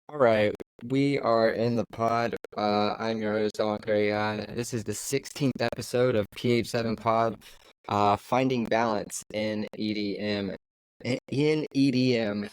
All right, we are in the pod. I'm your host, Don Pairion. This is the 16th episode of PH7 Pod, finding balance in EDM. In EDM,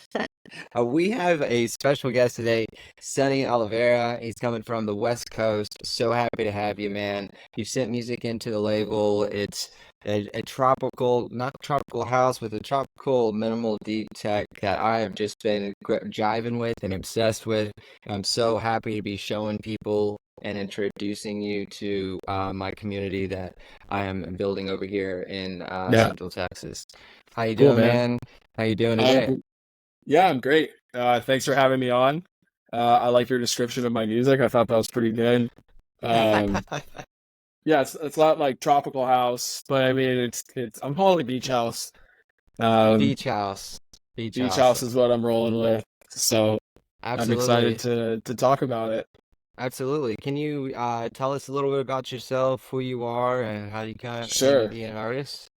we have a special guest today, Sonny Oliveira. He's coming from the West Coast. So happy to have you, man. You sent music into the label. It's a tropical, not tropical house, with a tropical minimal deep tech that I have just been jiving with and obsessed with. I'm so happy to be showing people and introducing you to my community that I am building over here in Yeah, Central Texas. How you cool, doing, man. man? How you doing today? Um, yeah, I'm great. Thanks for having me on. I like your description of my music. I thought that was pretty good. Um, yeah, it's a lot like tropical house, but I mean it's I'm calling it beach house. Um, Beach house. Beach beach house. house is what I'm rolling with. So I'm excited Absolutely. to talk about it. Absolutely. Can you tell us a little bit about yourself, who you are, and how you kind of came to Sure. be an artist?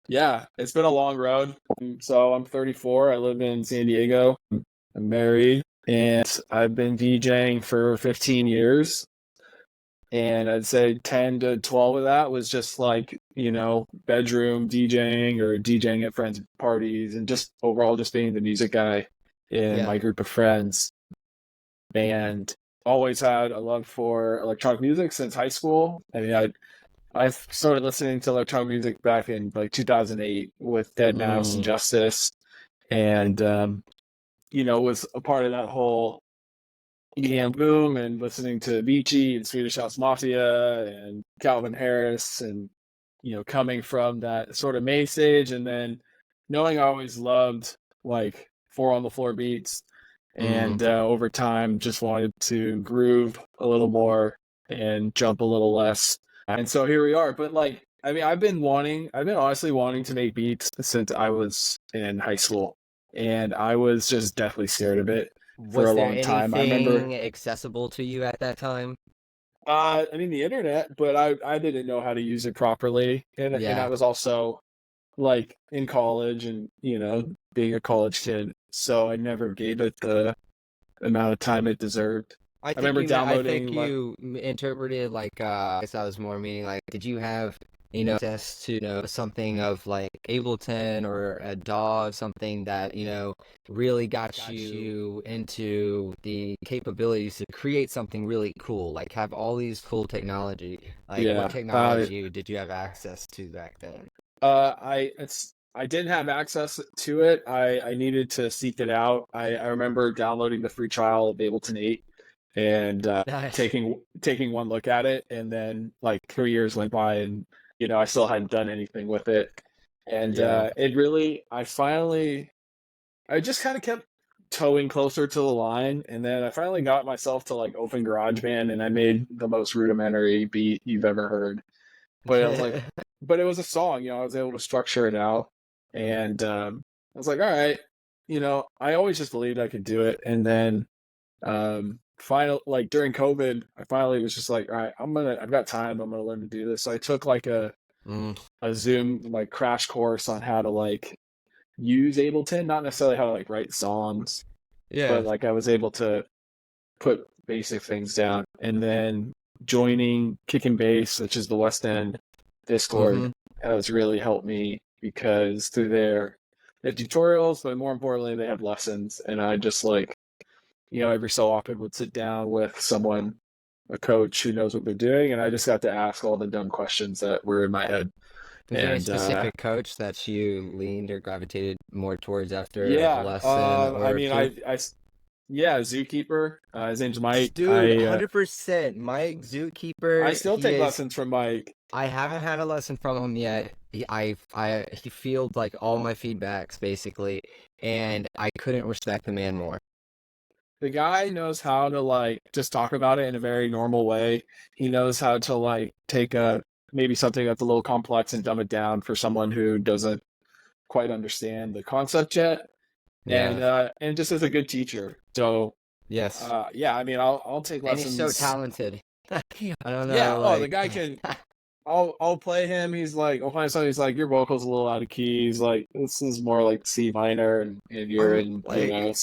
Yeah, it's been a long road. So I'm 34. I live in San Diego. I'm married, and I've been DJing for 15 years. And I'd say 10 to 12 of that was just like, bedroom DJing or DJing at friends' parties and just overall just being the music guy in Yeah. my group of friends. And always had a love for electronic music since high school. I mean, I started listening to electronic music back in like 2008 with Dead Mouse and Mm. Justice, and was a part of that whole EDM boom and listening to Avicii and Swedish House Mafia and Calvin Harris and coming from that sort of main stage and then knowing I always loved like four on the floor beats Mm. and over time just wanted to groove a little more and jump a little less. And so here we are. But like I mean I've been honestly wanting to make beats since I was in high school. And I was just deathly scared of it for Was a there long time. I remember, anything accessible to you at that time? I mean, the internet, but I didn't know how to use it properly, and I Yeah. was also like in college and being a college kid, so I never gave it the amount of time it deserved. I remember I think downloading like you interpreted like I guess I was more meaning like did you have access to something of like Ableton or a DAW, something that really got you into the capabilities to create something really cool, like have all these cool technology. Like what yeah. technology did you have access to back then? I didn't have access to it. I needed to seek it out. I remember downloading the free trial of Ableton 8 and Nice. taking one look at it, and then like 3 years went by, and I still hadn't done anything with it. And Yeah. it really, I just kind of kept towing closer to the line, and then I finally got myself to like open GarageBand, and I made the most rudimentary beat you've ever heard. But I was like, but it was a song, I was able to structure it out, and I was like, all right, I always just believed I could do it, and then final like during COVID, I finally was just like, all right, I've got time, I'm gonna learn to do this. So I took like Mm, a Zoom like crash course on how to like use Ableton, not necessarily how to like write songs, yeah. but like I was able to put basic things down, and then joining Kick and Bass, which is the West End Discord, Mm-hmm. has really helped me because through they have tutorials, but more importantly, they have lessons. And I just like, every so often would sit down with someone, a coach who knows what they're doing, and I just got to ask all the dumb questions that were in my head. Was there any And specific coach that you leaned or gravitated more towards after a yeah, lesson I or mean, two? yeah, Zookeeper. His name's Mike. Dude, 100%. Mike I Zookeeper, still he take is. lessons from Mike. I haven't had a lesson from him yet. He fields like all my feedbacks basically, and I couldn't respect the man more. The guy knows how to like just talk about it in a very normal way. He knows how to like take a maybe something that's a little complex and dumb it down for someone who doesn't quite understand the concept yet. Yeah. And just as a good teacher. So Yes. yeah, I mean I'll take And he's so lessons. talented. I don't Yeah, know, oh the like guy can I'll play him. He's like, I'll find something. He's like, your vocal's a little out of key. He's like, this is more like C minor, and you're I'm in, like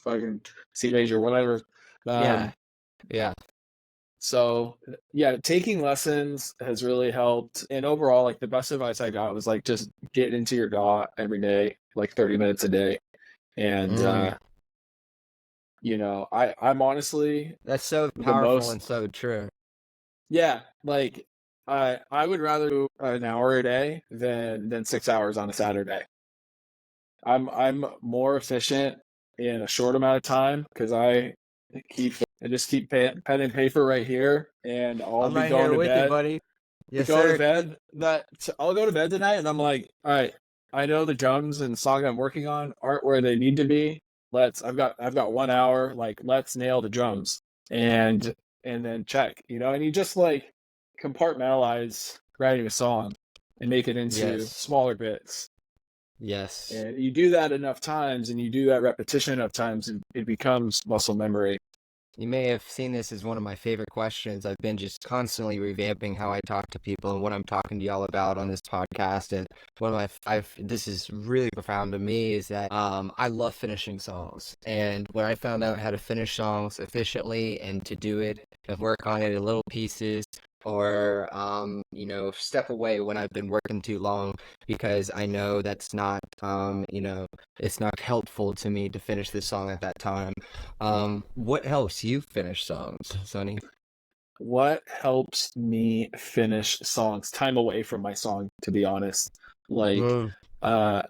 fucking C major, whatever. Yeah. Um, Yeah. so yeah, taking lessons has really helped. And overall, like the best advice I got was like just get into your DAW every day, like 30 minutes a day. And Mm. I'm honestly That's so the powerful and most, so true. yeah, like I would rather do an hour a day than 6 hours on a Saturday. I'm more efficient in a short amount of time because I just keep pen and paper right here, and I'll I'm be right going here to with you, bed. buddy. Yes, sir. I'll go to bed tonight, and I'm like, all right, I know the drums and song I'm working on aren't where they need to be. I've got 1 hour. Like, let's nail the drums, and and then check, and you just like compartmentalize writing a song and make it into Yes. smaller bits. Yes. And you do that enough times and you do that repetition enough times, and it becomes muscle memory. You may have seen this as one of my favorite questions. I've been just constantly revamping how I talk to people and what I'm talking to y'all about on this podcast. And one of this is really profound to me is that I love finishing songs. And when I found out how to finish songs efficiently and to do it, to work on it in little pieces, or step away when I've been working too long because I know that's not it's not helpful to me to finish this song at that time. What helps you finish songs, Sonny? What helps me finish songs? Time away from my song, to be honest. Like, Mm. uh,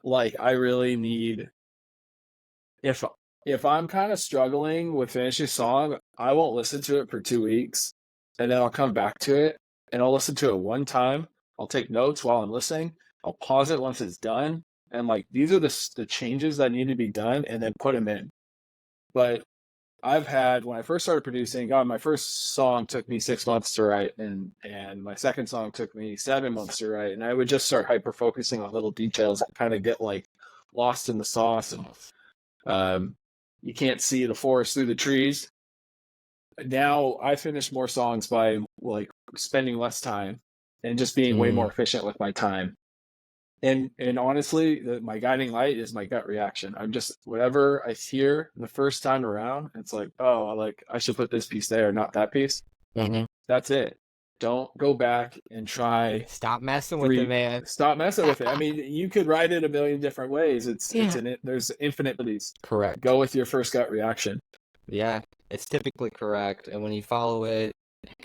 like I really need if if I'm kind of struggling with finishing a song, I won't listen to it for 2 weeks, and then I'll come back to it and I'll listen to it one time. I'll take notes while I'm listening. I'll pause it once it's done, and like these are the changes that need to be done, and then put them in. But I've had when I first started producing, God, my first song took me 6 months to write, and my second song took me 7 months to write, and I would just start hyper focusing on little details and kind of get like lost in the sauce, and um, you can't see the forest through the trees. Now I finish more songs by like spending less time and just being way Mm. more efficient with my time. And honestly, my guiding light is my gut reaction. I'm just whatever I hear the first time around, it's like, oh, I should put this piece there, not that piece. Mm-hmm. That's it. Don't go back and try Stop messing with it, three. man. Stop messing with it. I mean, you could write it a million different ways. Yeah. There's infinite abilities. Correct. Go with your first gut reaction. Yeah, it's typically correct. And when you follow it,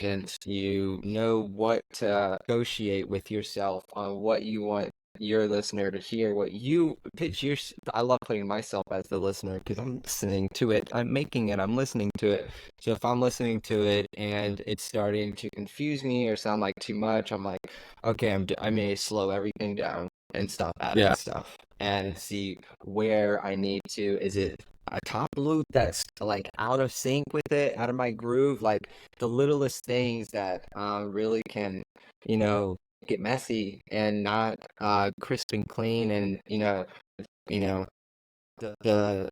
and you know what to negotiate with yourself on what you want your listener to hear, what you pitch your. I love putting myself as the listener because I'm listening to it, I'm making it, I'm listening to it. So if I'm listening to it and it's starting to confuse me or sound like too much, I'm like, okay, I may slow everything down and stop adding Yeah. stuff and see where I need to. Is it a top loop that's like out of sync with it, out of my groove? Like the littlest things that really can, get messy and not crisp and clean, and you know the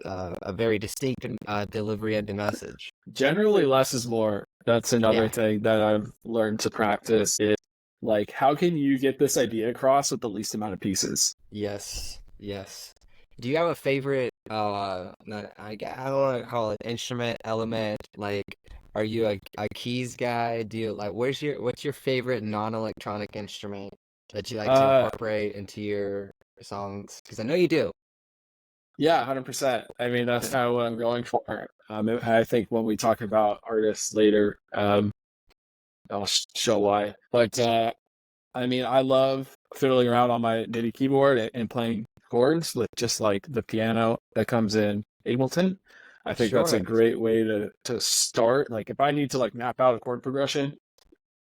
a very distinct delivery of the message. Generally, less is more. That's another Yeah. thing that I've learned to practice is like, how can you get this idea across with the least amount of pieces? Yes. Yes. Do you have a favorite? Not, I don't want to call it instrument element. Like, are you a keys guy? Do you like? What's your favorite non-electronic instrument that you like to Uh, incorporate into your songs? Because I know you do. yeah, 100%. I mean, that's kind of what I'm going for. I think when we talk about artists later, I'll show why. But I mean, I love fiddling around on my MIDI keyboard and playing chords with just like the piano that comes in Ableton. I think that's a Sure. great way to start. Like if I need to like map out a chord progression,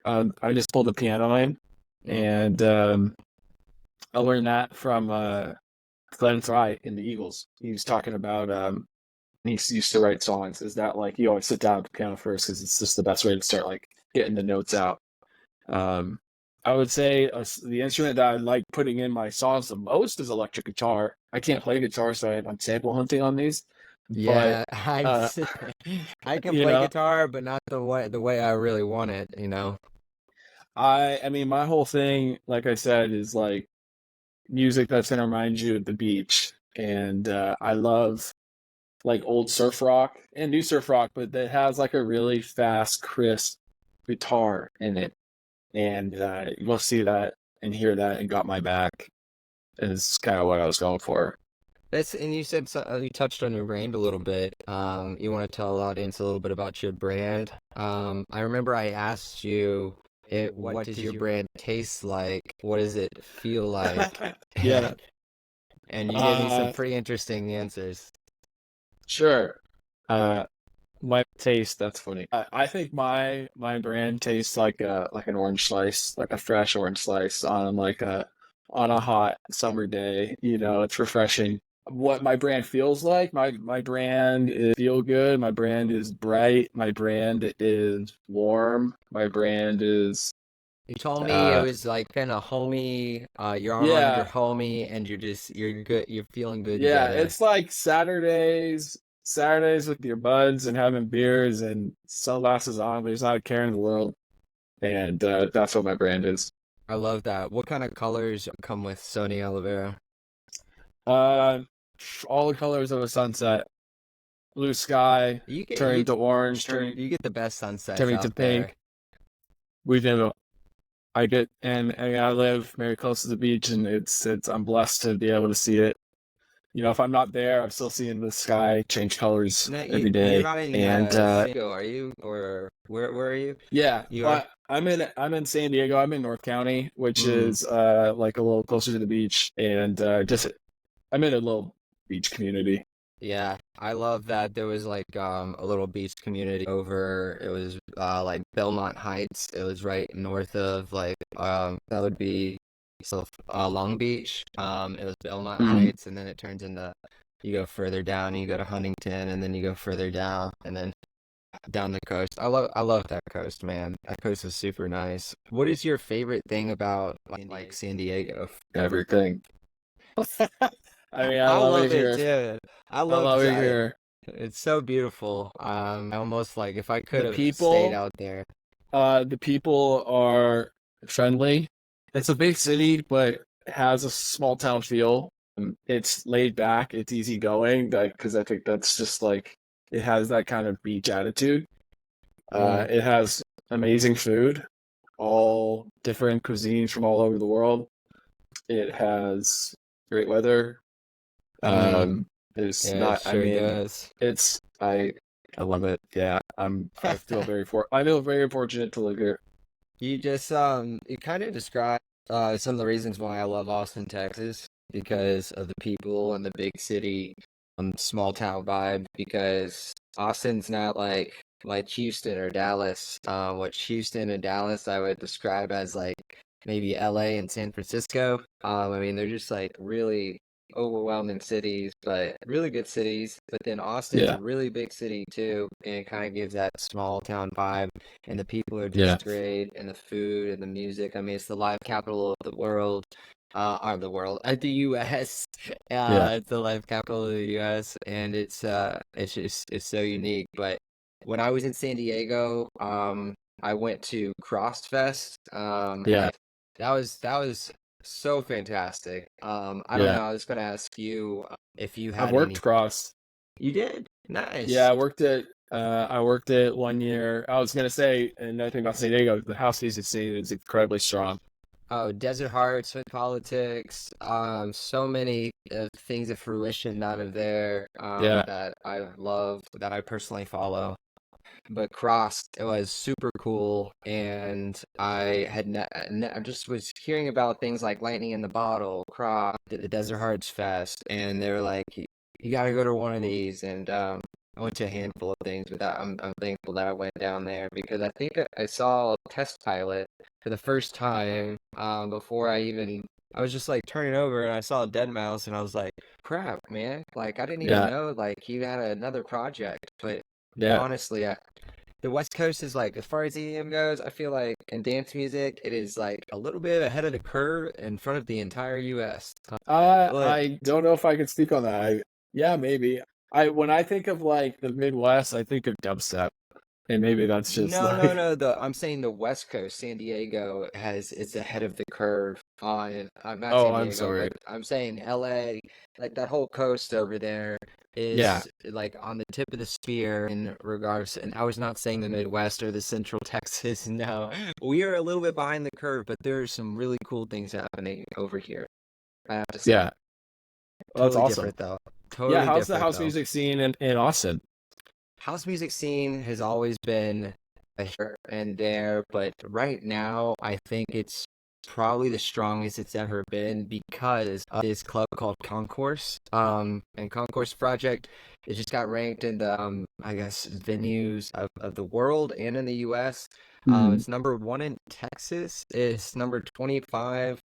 I just pull the piano in, Mm-hmm. and I learned that from Glenn Fry in the Eagles. He was talking about he used to write songs. Is that like you always sit down at the piano first because it's just the best way to start like getting the notes out. Um, I would say the instrument that I like putting in my songs the most is electric guitar. I can't play guitar, so I'm sample hunting on these. But Yeah, I uh, I can you play know, guitar, but not the way I really want it. I mean, my whole thing, like I said, is like music that's gonna remind you of the beach, and I love like old surf rock and new surf rock, but that has like a really fast, crisp guitar in it. And you'll see that and hear that and got my back is kind of what I was going for. That's and you said you touched on your brand a little bit. You want to tell the audience a little bit about your brand. I remember I asked you, what does your brand taste like? What does it feel like? Yeah. And you gave me some Uh, pretty interesting answers. sure. Uh, my taste, that's funny. I think my brand tastes like an orange slice, like a fresh orange slice on a hot summer day. You know, it's refreshing. What my brand feels like, my brand is feel good. My brand is bright. My brand is warm. My brand is You told me it uh was like kind of homey, your arm around your yeah, homie, and you're good, you're feeling good yeah. together. It's like Saturdays with your buds and having beers and sunglasses on. There's not a care in the world. And that's what my brand is. I love that. What kind of colors come with Sonny Olivera? Uh, all the colors of a sunset, blue sky, You get turning you to orange, turning you get the best sunsets turning to out there. pink. We did. I get and I live very close to the beach, and it's I'm blessed to be able to see it. You know, if I'm not there, I'm still seeing the sky change colors No, every you're day. not in And San Diego, are you? Or where are you? yeah, You are? well, I'm in San Diego. I'm in North County, which Mm, is like a little closer to the beach, and just I'm in a little beach community. yeah. I love that there was like a little beach community over. It was like Belmont Heights. It was right north of like that would be Long Beach. It was Belmont Mhm. Heights, and then it turns into you go further down, and you go to Huntington, and then you go further down, and then down the coast. I love that coast, man. That coast is super nice. What is your favorite thing about like San Diego? Everything. I mean, I I love it love it here. too. I I love love it I, here. it's so beautiful. I almost like if I could The have stayed people, out there. the people are friendly. It's a big city, but it has a small town feel. It's laid back. It's easygoing. Because I think that's just like it has that kind of beach attitude. Mm, It has amazing food, all different cuisines from all over the world. It has great weather. mm, Um, it's yeah, it not. I sure mean, does. it's. I love it. Yeah, I feel very fortunate to live here. You just you kind of described some of the reasons why I love Austin, Texas, because of the people and the big city, small town vibe. Because Austin's not like Houston or Dallas. What Houston and Dallas I would describe as like maybe LA and San Francisco. I mean they're just like really overwhelming cities, but really good cities. But then Austin's a Yeah, really big city too, and it kind of gives that small town vibe and the people are yeah, just great, and the food and the music. I mean, it's the live capital of the world, of the world, the U.S. yeah. It's the live capital of the U.S. and it's just it's so unique. But when I was in San Diego, I went to CrossFest, Yeah, that was so fantastic. I don't yeah. know. I was gonna ask you if you I've had any. worked cross. You did? Yeah, Nice. I worked it 1 year. I was gonna say another thing about San Diego, the house music scene is incredibly strong. Oh, Desert Hearts with politics. So many things of fruition out of there Yeah, that I love, that I personally follow. But Crossed, it was super cool, and I just was hearing about things like Lightning in the Bottle, Crossed, the Desert Hearts Fest, and they were like, you got to go to one of these, and I went to a handful of things, but I'm thankful that I went down there because I think I saw a test pilot for the first time before I was just like turning over and I saw a dead mouse and I was like, crap, man, like I didn't even yeah, know like you had another project, but yeah, honestly, the West Coast is like, as far as EDM goes, I feel like in dance music, it is like a little bit ahead of the curve in front of the entire US. But I don't know if I can speak on that. Yeah, maybe. I when I think of like the Midwest, I think of dubstep, and maybe that's just no, no, like, no. I'm saying the West Coast, San Diego is ahead of the curve on. I'm not oh, San I'm Diego, sorry. but I'm saying LA, like that whole coast over there. Yeah, is like on the tip of the spear in regards, and I was not saying the Midwest or the Central Texas. No, we are a little bit behind the curve, but there are some really cool things happening over here. I have to say, yeah. Well, that's totally awesome. different though. Yeah, Totally how's the different house though. music scene in Austin? House music scene has always been here and there, but right now I think it's probably the strongest it's ever been because of this club called Concourse. And Concourse Project, it just got ranked in the I guess venues of the world and in the US. Hmm. It's number one in Texas. It's number 25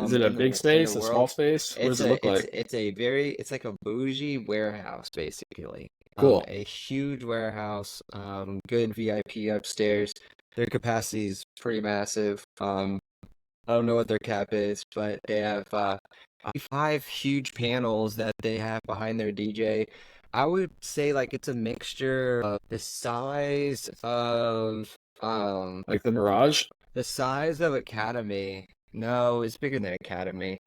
Is it a in big the space, a small world. space? What does it look like? It's a very it's like a bougie warehouse basically. Cool. A huge warehouse, good VIP upstairs. Their capacity is pretty massive. I don't know what their cap is, but they have five huge panels that they have behind their DJ. I would say like it's a mixture of Like the Mirage? the size of Academy. No, it's bigger than Academy.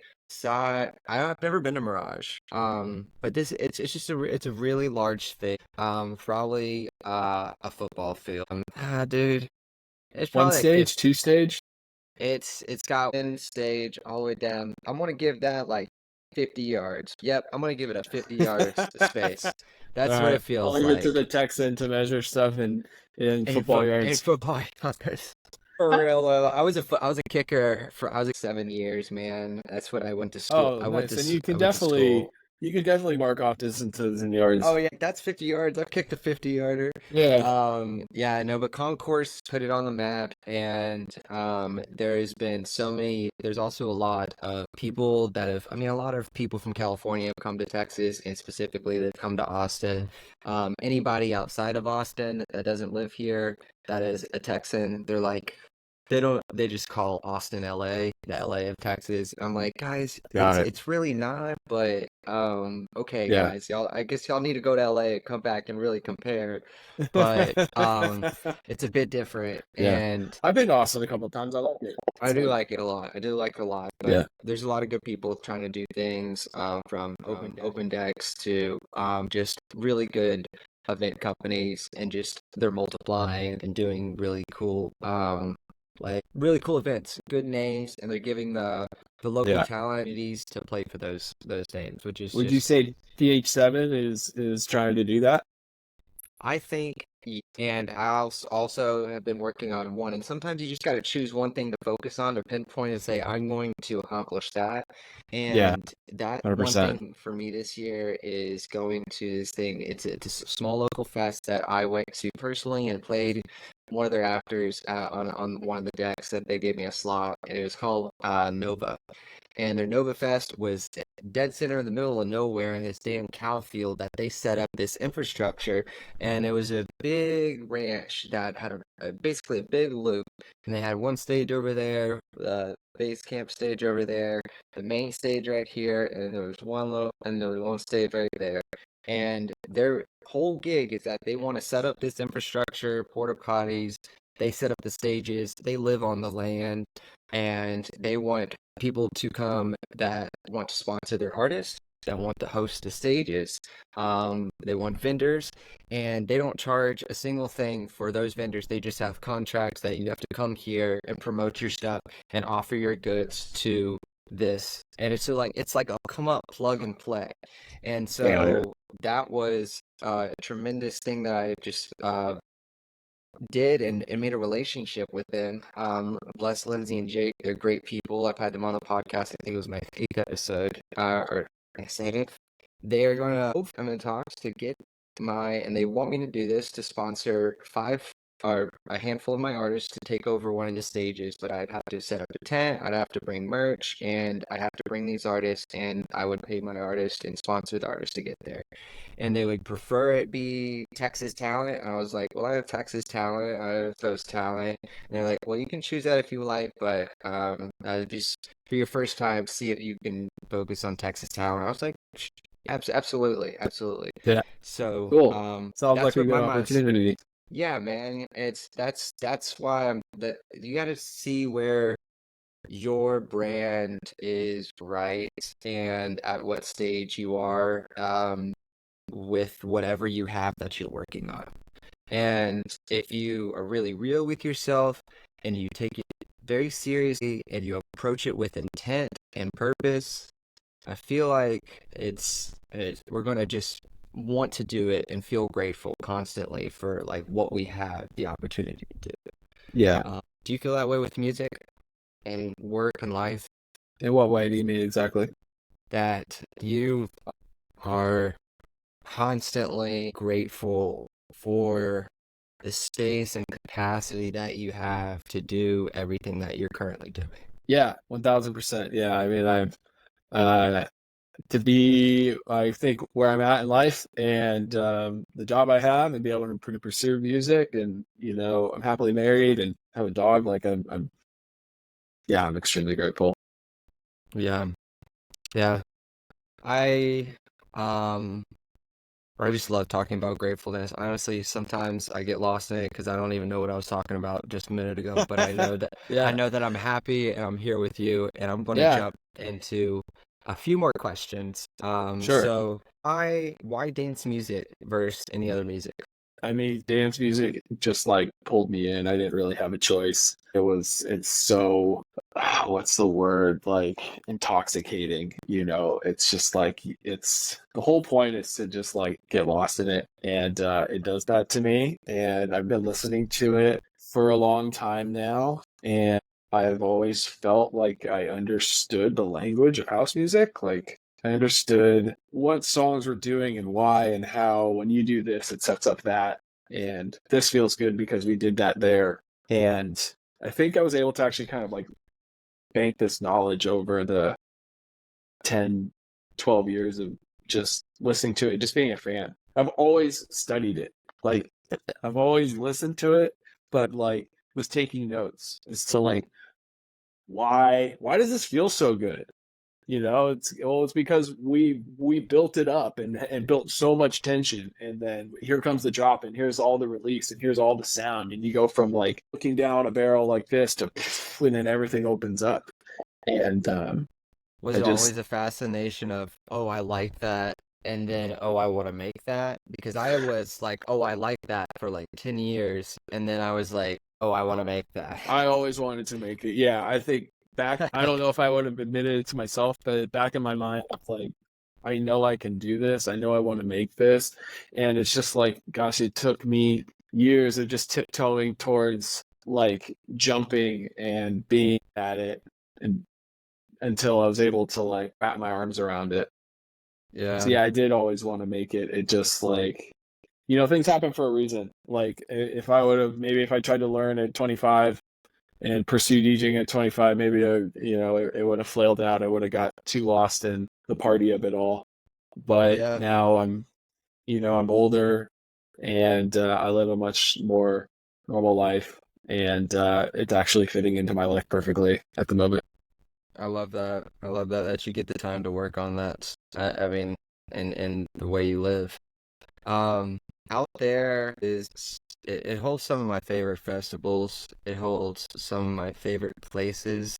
I've never been to Mirage. But this it's just it's a really large thing. Probably a football field. Dude, it's One probably like 50. stage, two stage? It's got one stage all the way down. I'm gonna give that like 50 yards. Yep, I'm gonna give it a 50 yards space. All That's what it right. I'll feels leave it to like. the Texan to measure stuff in football In yards. football yards. For real, though, I was a kicker for I was like 7 years, man. That's what I went to school. Oh, nice. And I went to school. you can definitely mark off distances in Oh yards. yeah, that's 50 yards. I've kicked a 50-yarder. Yeah. Yeah, no, but Concourse put it on the map, and there's been there's also a lot of people that have, I mean, a lot of people from California have come to Texas, and specifically they've come to Austin. Anybody outside of Austin that doesn't live here, that is a Texan, they just call Austin LA, the LA of Texas. I'm like, guys, Got it. it's really not, but okay, Yeah. guys, I guess y'all need to go to LA and come back and really compare. But it's a bit different, Yeah. and I've been to Austin a couple of times. I like it. I It's do like, like it a lot. I do like it a lot, but yeah. there's a lot of good people trying to do things, from open decks to just really good event companies, and just they're multiplying and doing really cool events, good names, and they're giving the local Yeah. talent opportunities to play for those names, which is Would you just say PH7 is trying to do that? I think, and also have been working on one, and sometimes you just got to choose one thing to focus on to pinpoint and say, I'm going to accomplish that. Yeah, And that one 100%. thing for me this year is going to this thing. It's a small local fest that I went to personally and played one of their afters on one of the decks that they gave me a slot, and it was called Nova. And their Nova Fest was dead center in the middle of nowhere in this damn cow field that they set up this infrastructure, and it was a big ranch that had basically a big loop, and they had one stage over there, the base camp stage over there, the main stage right here, and there was one stage right there. And their whole gig is that they want to set up this infrastructure, porta potties. They set up the stages. They live on the land, and they want people to come that want to sponsor their artists, that want to host the stages. They want vendors, and they don't charge a single thing for those vendors. They just have contracts that you have to come here and promote your stuff and offer your goods to this. And it's like a come up, plug and play. And Yeah. so that was a tremendous thing that I just did and made a relationship with them. Bless Lindsay and Jake. They're great people. I've had them on the podcast. I think it was my 8th episode, or I said it. They're I'm in talks to get and they want me to do this to sponsor five or a handful of my artists to take over one of the stages, but I'd have to set up a tent, I'd have to bring merch, and I'd have to bring these artists, and I would pay my artist and sponsor the artist to get there. And they would prefer it be Texas talent. I was like, well, I have Texas talent, I have those talent. And they're like, well, you can choose that if you like, but just for your first time, see if you can focus on Texas talent. I was like, absolutely, absolutely. Yeah. So, Cool. Sounds that's like a what good my mind's. opportunity. Yeah, man. That's why that you got to see where your brand is right and at what stage you are. with whatever you have that you're working on. And if you are really real with yourself and you take it very seriously and you approach it with intent and purpose, I feel like we're going to just want to do it and feel grateful constantly for like what we have the opportunity to do. Yeah. Do you feel that way with music and work and life? In what way do you mean exactly? That you are constantly grateful for the space and capacity that you have to do everything that you're currently doing. Yeah, 1000%. Yeah, I mean, to be, I think, where I'm at in life and the job I have and be able to pursue music and, I'm happily married and have a dog. Like I'm extremely grateful. Yeah. Yeah. I um I just love talking about gratefulness. Honestly, sometimes I get lost in it because I don't even know what I was talking about just a minute ago. But I know that Yeah. I'm happy and I'm here with you, and I'm going to Yeah. jump into a few more questions. Sure. So why dance music versus any other music? I mean, dance music just like pulled me in. I didn't really have a choice. It's so, what's the word? Like intoxicating, it's just like, the whole point is to just like get lost in it. And it does that to me. And I've been listening to it for a long time now. And I've always felt like I understood the language of house music. Like, I understood what songs were doing and why and how. When you do this, it sets up that. And this feels good because we did that there. And I think I was able to actually kind of like bank this knowledge over the 10, 12 years of just listening to it, just being a fan. I've always studied it. Like, I've always listened to it, but like was taking notes as to like, why does this feel so good? It's because we built it up and built so much tension, and then here comes the drop, and here's all the release, and here's all the sound, and you go from like looking down a barrel like this to and then everything opens up. And Was it always a fascination of, oh, I like that, and then, oh, I want to make that? Because I was like, oh, I like that for like 10 years, and then I was like, oh, I want to make that. I always wanted to make it. Yeah, I think back, I don't know if I would have admitted it to myself, but back in my mind, I'm like, I know I can do this. I know I want to make this. And it's just like, gosh, it took me years of just tiptoeing towards like jumping and being at it and until I was able to like wrap my arms around it. Yeah. So yeah, I did always want to make it. It just like, things happen for a reason. Like if I tried to learn at 25 and pursue DJing at 25, maybe it would have flailed out. I would have got too lost in the party of it all. But now I'm older and I live a much more normal life, and it's actually fitting into my life perfectly at the moment. I love that. I love that you get the time to work on that. I mean, in the way you live. Out there it holds some of my favorite festivals. It holds some of my favorite places.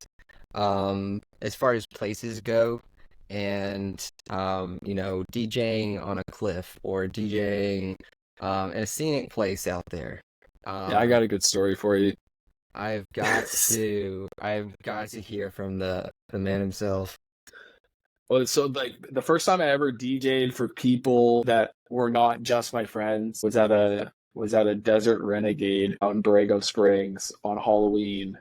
As far as places go, and DJing on a cliff or DJing in a scenic place out there. Yeah, I got a good story for you. I've got to hear from the man himself. Well, so like the first time I ever DJ'd for people that were not just my friends was at a Desert Renegade out in Borrego Springs on Halloween,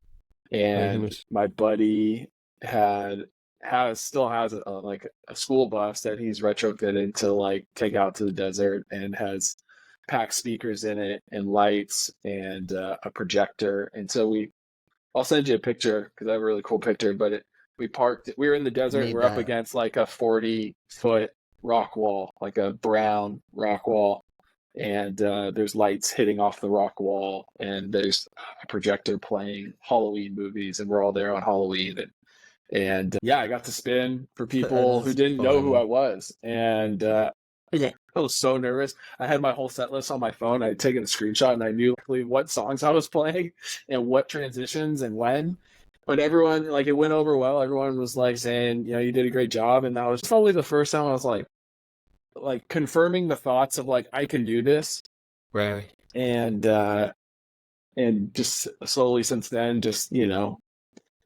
and my buddy still has like a school bus that he's retrofitted to like take out to the desert, and has packed speakers in it and lights and a projector. And so I'll send you a picture because I have a really cool picture, but we were in the desert. We're up against like a 40-foot rock wall, like a brown rock wall. And there's lights hitting off the rock wall, and there's a projector playing Halloween movies, and we're all there on Halloween. And yeah, I got to spin for people who didn't know who I was. And I was so nervous. I had my whole set list on my phone. I had taken a screenshot, and I knew what songs I was playing and what transitions and when. But everyone, like, it went over well. Everyone was like saying, you did a great job. And that was probably the first time I was like, like confirming the thoughts of like I can do this, Right. and just slowly since then, just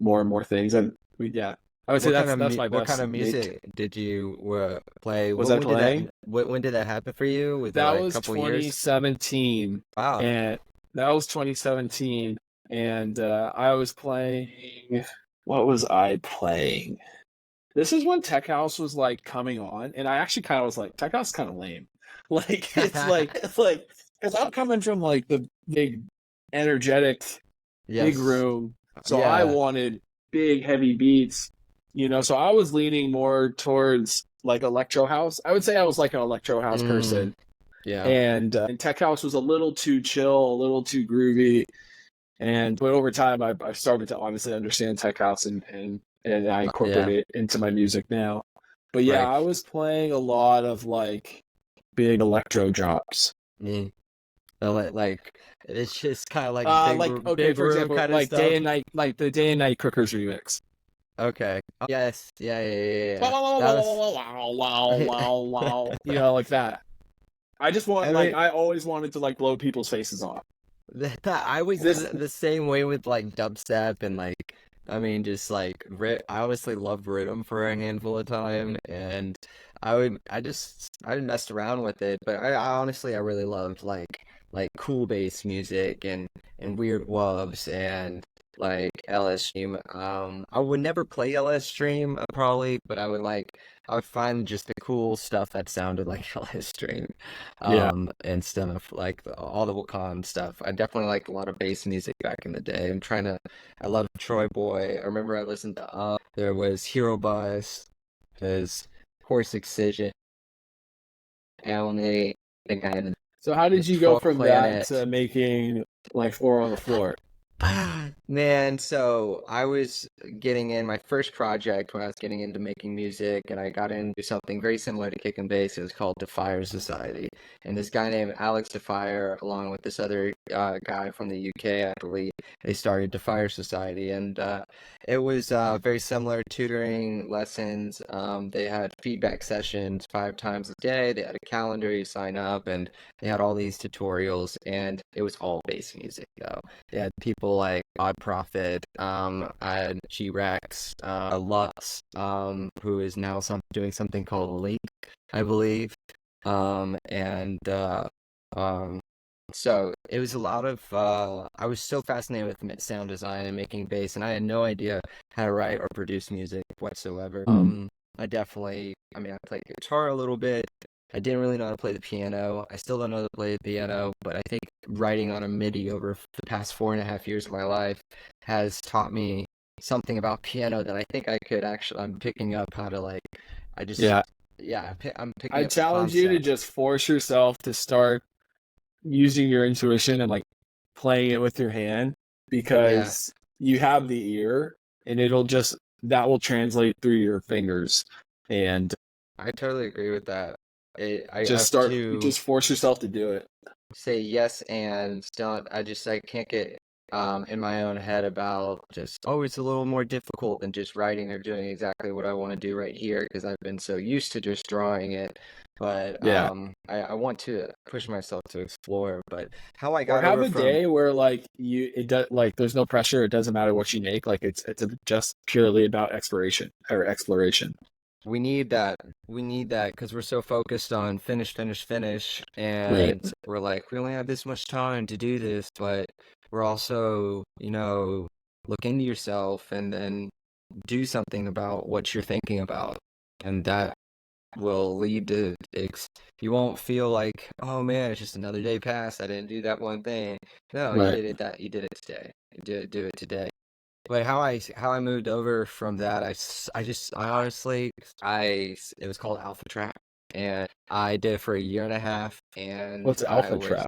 more and more things, and yeah, I would say that's my What kind best of make. music did you play? Was I playing? When did that happen for you? Was it That like a was couple years? 2017, Wow. and that was 2017, and I was playing. What was I playing? This is when Tech House was like coming on, and I actually kind of was like, Tech House is kind of lame. Like it's like because I'm coming from like the big, energetic, big Yes. room, so I Yeah. wanted big, heavy beats. So I was leaning more towards like electro house. I would say I was like an electro house Mm, person, yeah. and Tech House was a little too chill, a little too groovy. But over time, I started to honestly understand Tech House, and I Yeah. incorporate it into my music now. But yeah, Right. I was playing a lot of like big electro drops. Mm. So, like it's just kind of like Like okay, big for room example, kind of like Day stuff. and Night, like the Day and Night Cookers remix. Okay. Oh, yes. Yeah. Yeah. Yeah. Wow, Yeah. wow, That wow, was. wow, wow, wow, wow, like that. I just want I like mean, I always wanted to like blow people's faces off. I was This the same way with like dubstep and like I mean just like I honestly loved rhythm for a handful of time and I messed around with it but I honestly I really loved like cool bass music and weird wubs and like LS Stream. I would never play LS Stream probably, but I would find just the cool stuff that sounded like LS Stream yeah. and stuff like all the Wakan stuff. I definitely liked a lot of bass music back in the day. I love Troy Boy. I remember I listened to there was Hero Bus, there's Horse Excision, Alan, the guy in So how the did you go 12 from that to Planet. making like Four on the Floor? Man, so I was getting in my first project when I was getting into making music, and I got into something very similar to kick and bass. It was called Defier Society, and this guy named Alex Defier, along with this other guy from the UK, I believe, they started Defier Society, and it was very similar tutoring lessons. They had feedback sessions 5 times a day. They had a calendar, you sign up, and they had all these tutorials, and it was all bass music though. They had people like Odd Profit, I had G-Rex, Lux, who is now doing something called Link, I believe. And um, so it was a lot of I was so fascinated with sound design and making bass, and I had no idea how to write or produce music whatsoever. Mm. I mean, I played guitar a little bit. I didn't really know how to play the piano. I still don't know how to play the piano, but I think writing on a MIDI over the past 4.5 years of my life has taught me something about piano that I think I could actually. I'm picking up how to like. I just Yeah, yeah, I'm picking I up the challenge you to concept. just force yourself to start using your intuition and like playing it with your hand, Yeah. because you have the ear, and that will translate through your fingers, and I totally agree with that. I just have start to just force yourself to do it. say yes and don't. I can't get in my own head about just it's a little more difficult than just writing or doing exactly what I want to do right here because I've been so used to just drawing it. But Yeah. I want to push myself to explore. But how I Or got have over a from day where like it does like there's no pressure, it doesn't matter what you make, like just purely about exploration or exploration. we need that. We need that because we're so focused on finish, finish, finish, Right. and we're like, we only have this much time to do this, but we're also, look into yourself and then do something about what you're thinking about, and that will lead to you won't feel like, oh man, it's just another day passed. I didn't do that one thing. No, Right. you did it today. You did do it today. But how I moved over from that, I honestly, it was called Alpha Trap, and I did it for a year and a half, and What's Alpha Trap?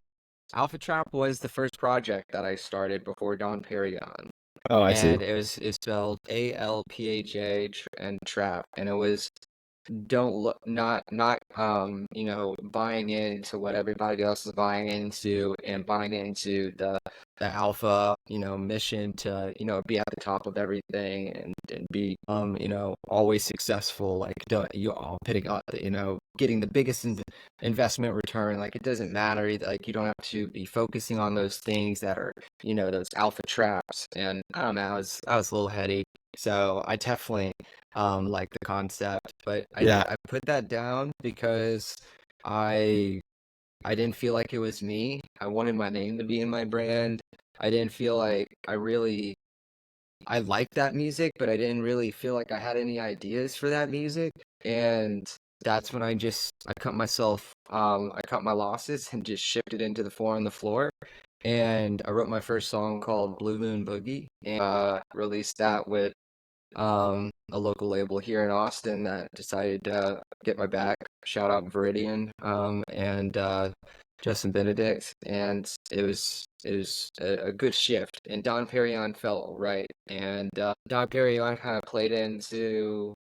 Alpha Trap was the first project that I started before Don Pairion, Oh, I see. and it's spelled ALPHA and Trap, and it was don't look not buying into what everybody else is buying into and buying into the alpha mission to be at the top of everything and be always successful, like don't you all pitting up getting the biggest investment return. Like it doesn't matter, like you don't have to be focusing on those things that are those alpha traps. And I don't know, I was a little heady, so I definitely like the concept, but Yeah. I put that down because I I didn't feel like it was me. I wanted my name to be in my brand. I didn't feel like I liked that music, but I didn't really feel like I had any ideas for that music. And that's when I cut my losses and just shifted into the four on the floor. And I wrote my first song called Blue Moon Boogie and released that with a local label here in Austin that decided to get my back. Shout out Viridian, and Justin Benedict, and it was a good shift. And Don Pairion felt right, and Don Pairion kind of played into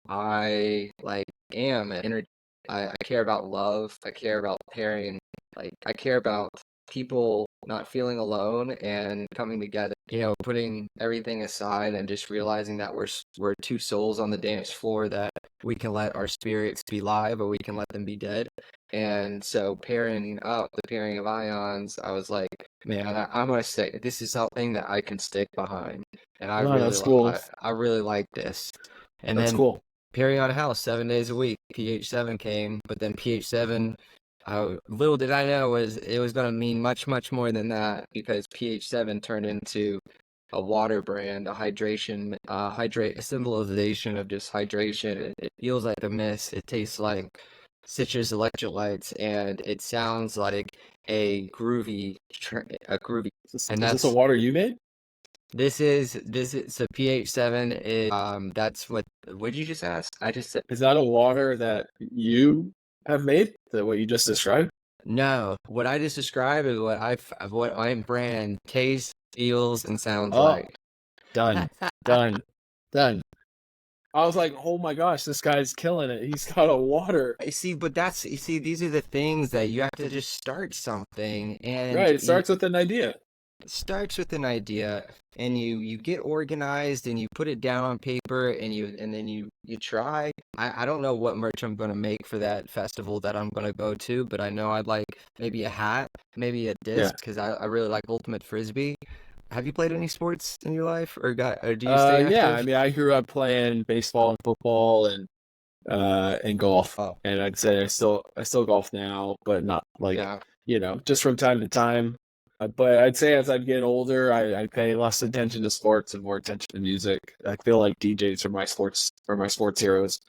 I like am an ener I care about love. I care about pairing. Like I care about people not feeling alone and coming together. Putting everything aside and just realizing that we're two souls on the dance floor, that we can let our spirits be live or we can let them be dead. And so pairing up the pairing of ions, I was like, man, I'm gonna say this is something that I can stick behind, and No, that's cool. I really like this. And That's then cool. Perion House 7 days a week. PH7 came, but then PH7, little did I know was it was going to mean much, much more than that, because PH7 turned into a water brand, a symbolization of just hydration. It feels like a mist. It tastes like citrus electrolytes, and it sounds like a groovy, and Is this a that's water you made? this is so PH7 is that's what did you just ask? I just said Is that a water that you have made? That what you just described? no. What I just described is what my brand tastes, feels, and sounds Oh, like. done, done, done. I was like, oh my gosh, this guy's killing it. He's got a water. You see, these are the things that you have to just start something, and Right. It starts with an idea. it starts with an idea, and you get organized and you put it down on paper, and then you try. I don't know what merch I'm gonna make for that festival that I'm gonna go to, but I know I'd like maybe a hat, maybe a Yeah. disc, because I really like ultimate frisbee. Have you played any sports in your life, or do you stay Yeah. I active? mean, I grew up playing baseball and football and golf, Oh, and I'd say I still golf now, but not like yeah. just from time to time. But I'd say as I'm getting older, I pay less attention to sports and more attention to music. I feel like DJs are my sports heroes.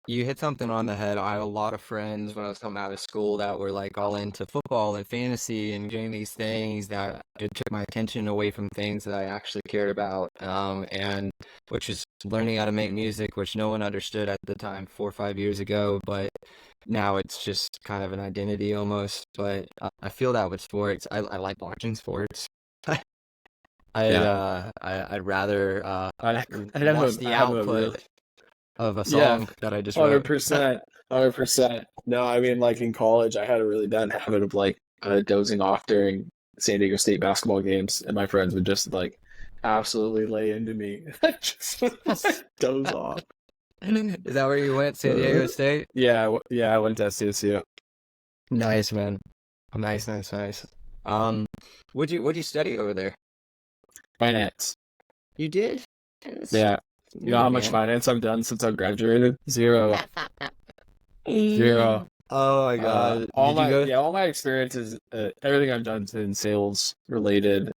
You hit something on the head. I had a lot of friends when I was coming out of school that were like all into football and fantasy and doing these things that it took my attention away from things that I actually cared about. And which is learning how to make music, which no one understood at the time 4 or 5 years ago, but now it's just kind of an identity almost. But I feel that with sports, I like watching sports. Yeah, I'd rather I I have watch a the I have a real output of a yeah, song that I just wrote. 100%, 100%. No, I mean like in college, I had a really bad habit of like dozing off during San Diego State basketball games, and my friends would just like absolutely lay into me. I just would, like doze off. Is that where you went, San Uh, Diego State? yeah, yeah, I went to SDSU. Nice, man. Nice, nice, nice. Um, what'd you study over there? Finance. You did? Yes. Yeah. You know how Neat, much man. finance I've done since I've graduated? Zero. Zero. Oh my God. All Did you my go? yeah, all my experiences, everything I've done has been sales related.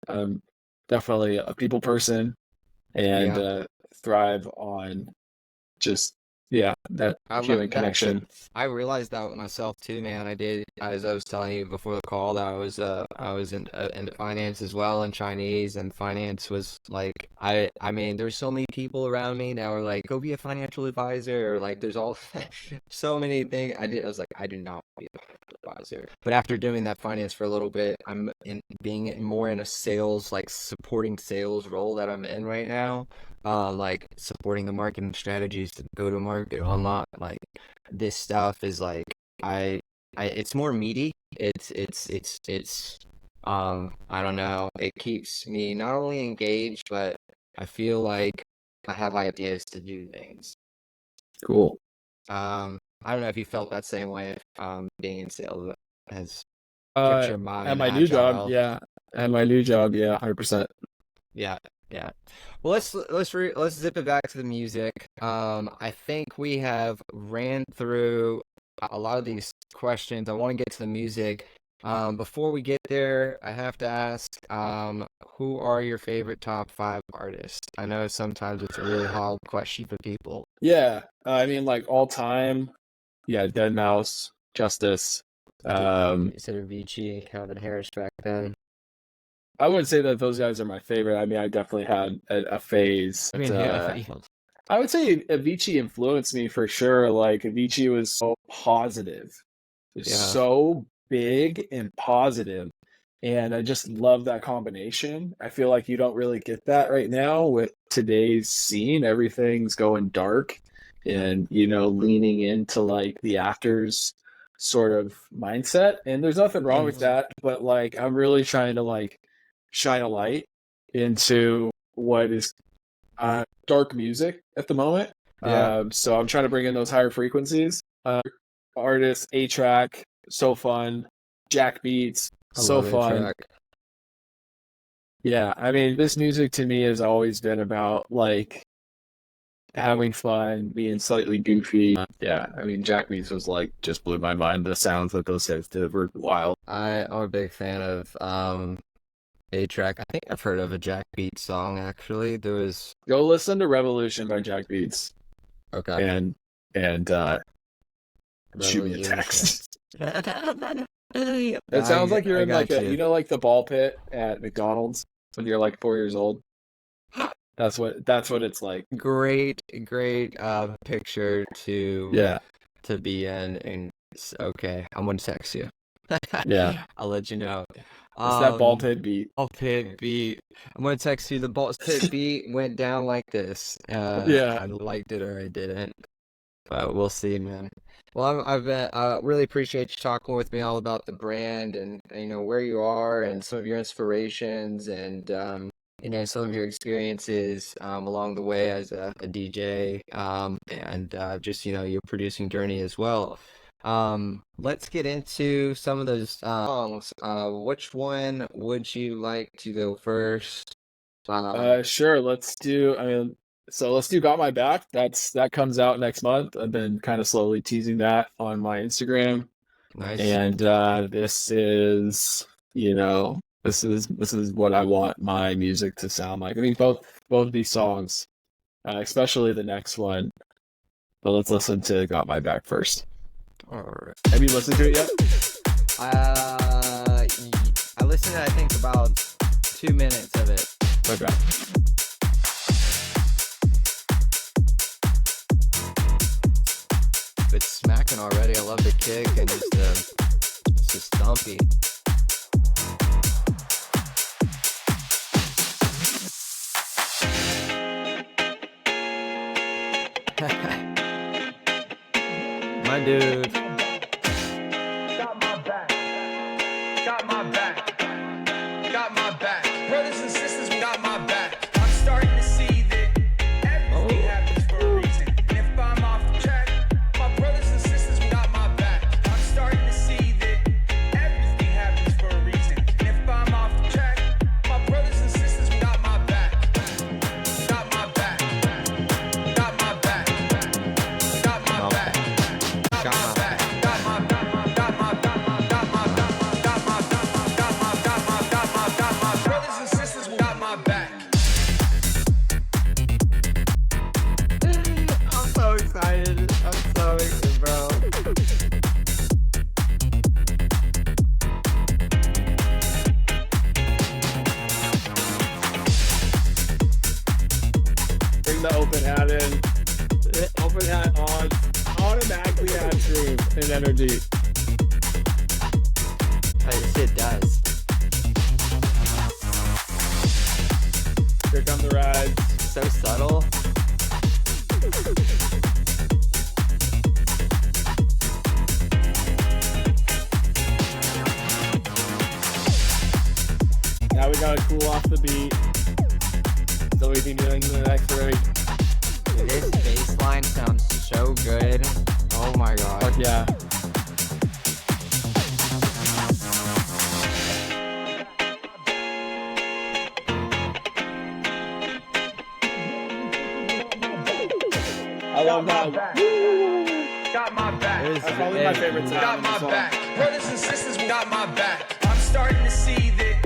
Definitely a people person and Yeah. thrive on just that I human love that. connection. I realized that with myself too, man. I did, as I was telling you before the call, that I was into finance as well, and Chinese, and finance was like I mean, there's so many people around me now are like, go be a financial advisor, or like there's all so many things. I was like, I do not want to be a financial advisor. But after doing that finance for a little bit, I'm in being more in a sales, like supporting sales role that I'm in right now. like supporting the marketing strategies to go to market online. Like this stuff is like it's more meaty. It's I don't know. It keeps me not only engaged, but I feel like I have ideas to do things. Cool. I don't know if you felt that same way. Being in sales has kept Uh, your mind at my new job, agile. yeah. At my new job, yeah, 100%. Yeah, yeah. Well, let's zip it back to the music. I think we have ran through a lot of these questions. I want to get to the music. Before we get there, I have to ask, who are your favorite top 5 artists? I know sometimes it's a really hard question for people. Yeah, I mean, like all time, yeah, Dead Mouse, Justice. Consider Avicii, Calvin Harris back then. I wouldn't say that those guys are my favorite. I mean, I definitely had a phase. I mean, yeah, I would say Avicii influenced me for sure. Like Avicii was so positive, it was yeah. so big and positive, and I just love that combination. I feel like you don't really get that right now with today's scene. Everything's going dark, and leaning into like the actors sort of mindset. And there's nothing wrong with that, but like I'm really trying to like shine a light into what is dark music at the moment. Yeah. So I'm trying to bring in those higher frequencies. Artists, A-Track, so fun. Jack Beats, so fun. A-Track. Yeah, I mean, this music to me has always been about like having fun, being slightly goofy. Yeah, I mean, Jack Beats was like just blew my mind. The sounds that those guys did were wild. I'm a big fan of A-Track. I think I've heard of a Jack Beats song actually. There was Go listen to Revolution by Jack Beats. Okay. And shoot me a text. It sounds like you're in like like the ball pit at McDonald's when you're like 4 years old. That's what it's like. Great picture to be in. And okay, I'm gonna text you. Yeah, I'll let you know. It's that ball pit beat. Ball pit beat. I'm gonna text you. The ball pit beat went down like this. I liked it or I didn't, but we'll see, man. Well, I really appreciate you talking with me all about the brand and where you are and some of your inspirations and some of your experiences along the way as a DJ and just your producing journey as well. Let's get into some of those songs. Which one would you like to go first? Sure. Let's do. Let's do "Got My Back." That comes out next month. I've been kind of slowly teasing that on my Instagram. Nice. And this is what I want my music to sound like. I mean, both of these songs, especially the next one. But let's listen to "Got My Back" first. All right. Have you listened to it yet? I listened to, I think, about 2 minutes of it. Okay. It's smacking already. I love the kick and just it's just thumpy. My dude. Got my back. Got my back. Got my back. Brothers and sisters got my back. I'm starting to see that everything happens for a reason. And if I'm off the track, my brothers and sisters got my back. I'm starting to see that everything happens for a reason. And if I'm off the track, my brothers and sisters got my back. Got my back. Got my back. Got my back. Brothers and sisters got my back. I'm so excited. Bro. Bring the open hat in. Open hat on. Automatically adds room and energy. Yes, it does. Here come the rides. so subtle. Now we gotta cool off the beat. So we can get into the next break. This bass line sounds so good. Oh my god. Fuck yeah. I love that. Got my back. It is That's probably my very- favorite sound. Got in my the song. back. Brothers and sisters got my back. I'm starting to see that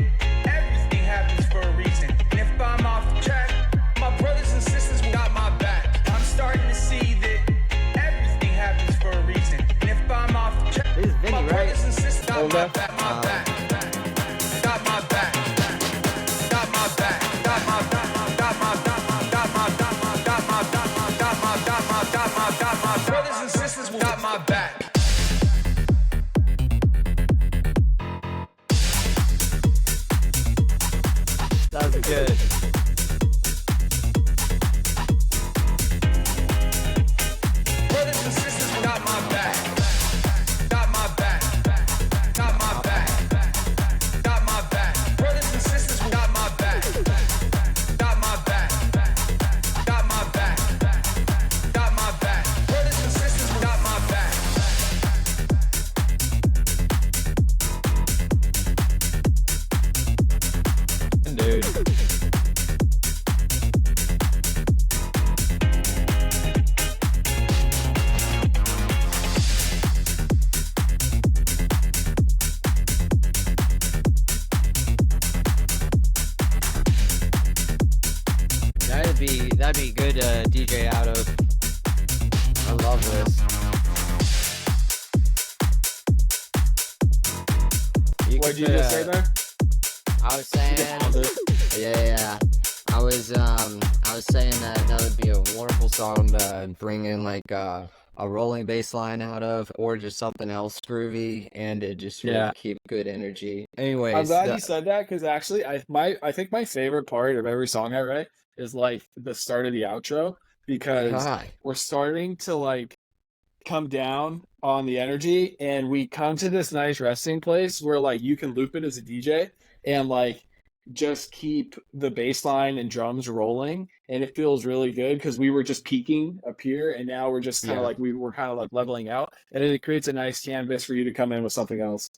everything happens for a reason. And if I'm off the track, my brothers and sisters got my back. I'm starting to see that everything happens for a reason. And if I'm off the track, This is my Vinny, right? brothers and sisters got Hold my up. back. My back. Got my back. Got my back. Got my back. Got my back. Got my back. Got my back. Got my brothers and sisters got my back. That was good. Brothers and sisters got my back. Got my back. Got my back. Got my back. Brothers and sisters got my back. Got my back. Got my back. Got my back. Brothers and sisters got my back. Dude. That'd be good DJ out of. I love this. What'd you just say there? I was saying, yeah. I was saying that would be a wonderful song to bring in like a rolling bass line out of, or just something else groovy, and it just really Yeah. keep good energy. Anyways, I'm glad you said that because actually, I think my favorite part of every song I write is like the start of the outro because God. we're starting to like come down on the energy and we come to this nice resting place where like you can loop it as a DJ and like just keep the bass line and drums rolling and it feels really good because we were just peaking up here and now we're just kind of Yeah. like we're kind of like leveling out and it creates a nice canvas for you to come in with something else.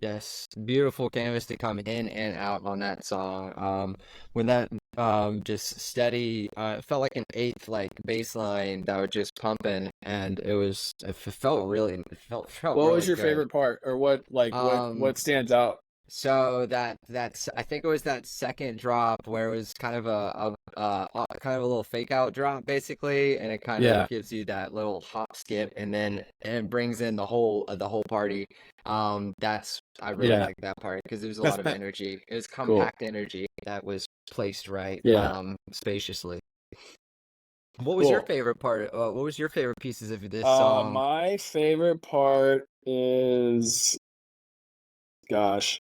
Yes, beautiful canvas to come in and out on that song. When that just steady, it felt like an eighth like bass line that was just pumping, and it felt really, it felt What really was your good. favorite part or what like what stands out? So that's I think it was that second drop where it was kind of a little fake out drop basically, and it kind Yeah. of gives you that little hop skip, and then it brings in the whole party. I really Yeah. like that part because there was a That's lot of pa- energy. It was Cool. compact energy that was placed right, Yeah. spaciously. What was your Cool. favorite part? What was your favorite pieces of this song? My favorite part is, gosh,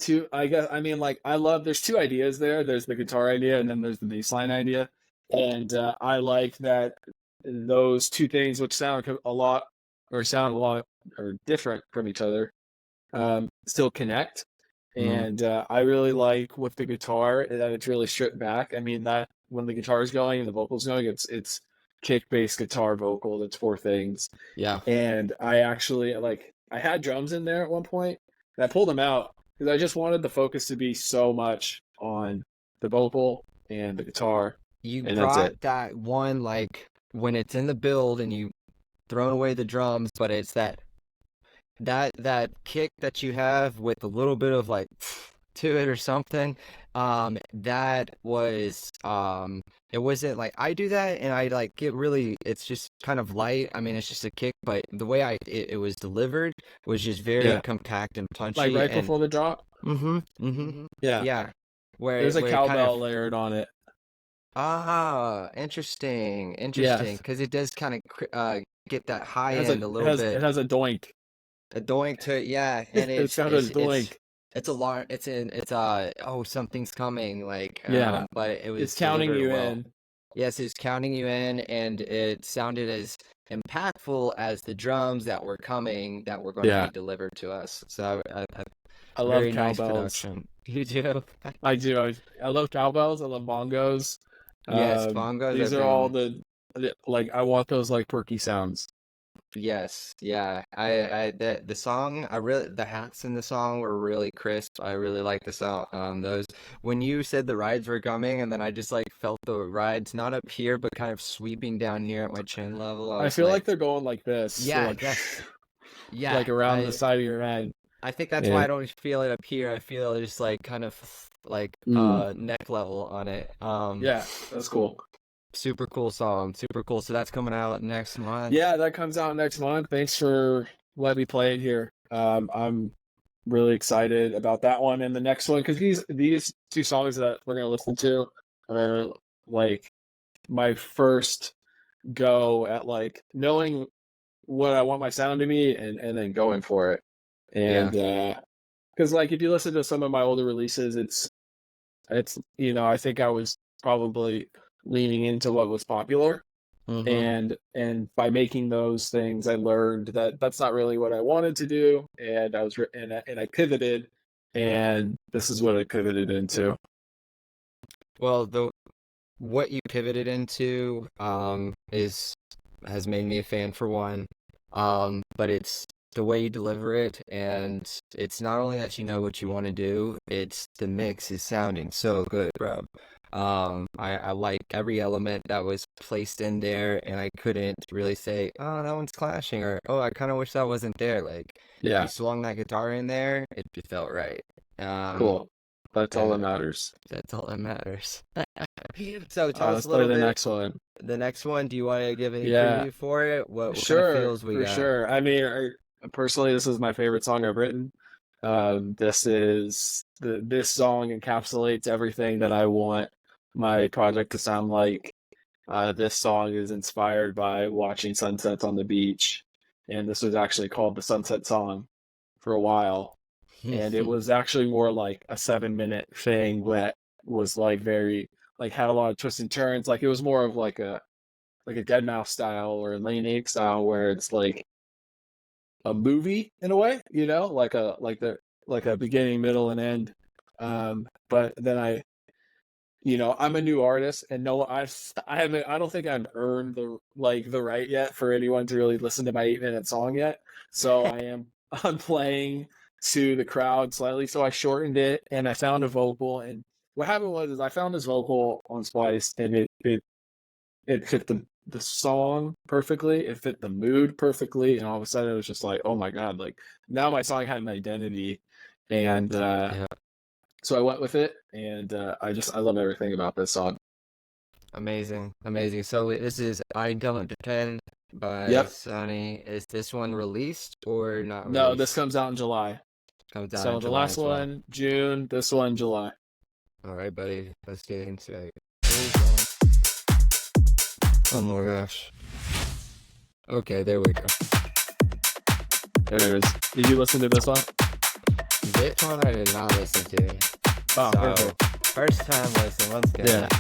there's two ideas there. There's the guitar idea and then there's the bass line idea. And I like that those two things, which sound a lot or different from each other, still connect. And I really like with the guitar that it's really stripped back. I mean, that when the guitar is going and the vocal's going, it's kick, bass, guitar, vocal. That's four things. Yeah. And I actually I had drums in there at one point and I pulled them out because I just wanted the focus to be so much on the vocal and the guitar. You And that's brought it. that one, like, when it's in the build and you thrown away the drums, but it's that kick that you have with a little bit of like to it or something. That was it wasn't like I do that and I like get really, it's just kind of light. I mean, it's just a kick, but the way it was delivered was just very Yeah. compact and punchy. Like right and, before the drop. Yeah. yeah. Where There's a where it kind cowbell of, layered on it. interesting, Yes. because it does kind of get that high It has end a little bit. It has a doink. A doink to it, yeah, and It's got a doink. It's a lot. Oh, something's coming. Like, Yeah. but it was It's counting delivered you well. in. Yes, it's counting you in, and it sounded as impactful as the drums that were coming that were going to Yeah. be delivered to us. So, I love very nice cowbells. production. You do? I do. I love cowbells. I love bongos. Yes, bongos These have are all been. like I want those like perky sounds. Yes, yeah. The song, the hats in the song were really crisp. I really like the song. Those when you said the rides were coming, and then I just like felt the rides not up here, but kind of sweeping down here at my chin level. I I was feel like, like they're going like this. So yeah, like that's yeah. like around the side of your head. I think that's why Yeah. I don't feel it up here. I feel it just like kind of like neck level on it. Yeah, that's cool. Super cool song, super cool. So that's coming out next month. Yeah, that comes out next month. Thanks for letting me play it here. I'm really excited about that one and the next one because these two songs that we're gonna listen to are like my first go at like knowing what I want my sound to be and then going for it. And because like if you listen to some of my older releases, it's I think I was probably leaning into what was popular. Mm-hmm. And by making those things, I learned that that's not really what I wanted to do, and I pivoted, and this is what I pivoted into. Well, what you pivoted into has made me a fan for one. But it's the way you deliver it, and it's not only that you know what you want to do, it's the mix is sounding so good, bro. I like every element that was placed in there, and I couldn't really say, oh, that one's clashing, or oh, I kind of wish that wasn't there. Like, Yeah, you swung that guitar in there, it just felt right. cool. That's all that uh, matters. That's all that matters. So tell us Let's a play little the bit. next one. The next one, do you want to give any Yeah, preview for it? What kind of sure, feels we for got? sure. I mean, personally, this is my favorite song I've written. This song encapsulates everything that I want my project to sound like. This song is inspired by watching sunsets on the beach, and this was actually called the Sunset Song for a while. And it was actually more like a 7-minute thing that was like very like had a lot of twists and turns. Like it was more of like a Dead Mouse style or a Lane 8 style where it's like a movie in a way, like a beginning, middle, and end. But then I'm a new artist, and no, I don't think I've earned the right yet for anyone to really listen to my 8-minute song yet. So I'm playing to the crowd slightly. So I shortened it, and I found a vocal. And what happened was I found this vocal on Splice, and it fit the song perfectly. It fit the mood perfectly, and all of a sudden it was just like, oh my god! Like now my song had an identity, and Yeah, so I went with it, and I love everything about this song. amazing, amazing. So this is "I Don't Depend" by Yep. Sonny. Is this one released or not No, this released? comes out in July. Comes out So in the July last as well. one, June. This one, July. All right, buddy. Let's get into it. Oh my gosh. Okay, there we go. There it is. Did you listen to this one? This one I did not listen to. Oh, So, perfect. first time listen. Let's get Yeah. it.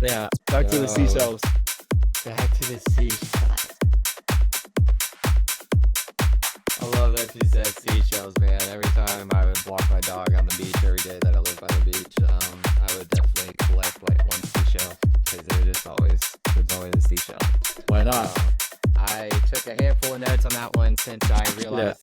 Yeah, back to the Yo. seashells. Back to the seashells. I love that you said seashells, man. Every time I would walk my dog on the beach every day that I lived by the beach, I would definitely collect like one seashell because there's always a seashell. Why not? I took a handful of notes on that one since I realized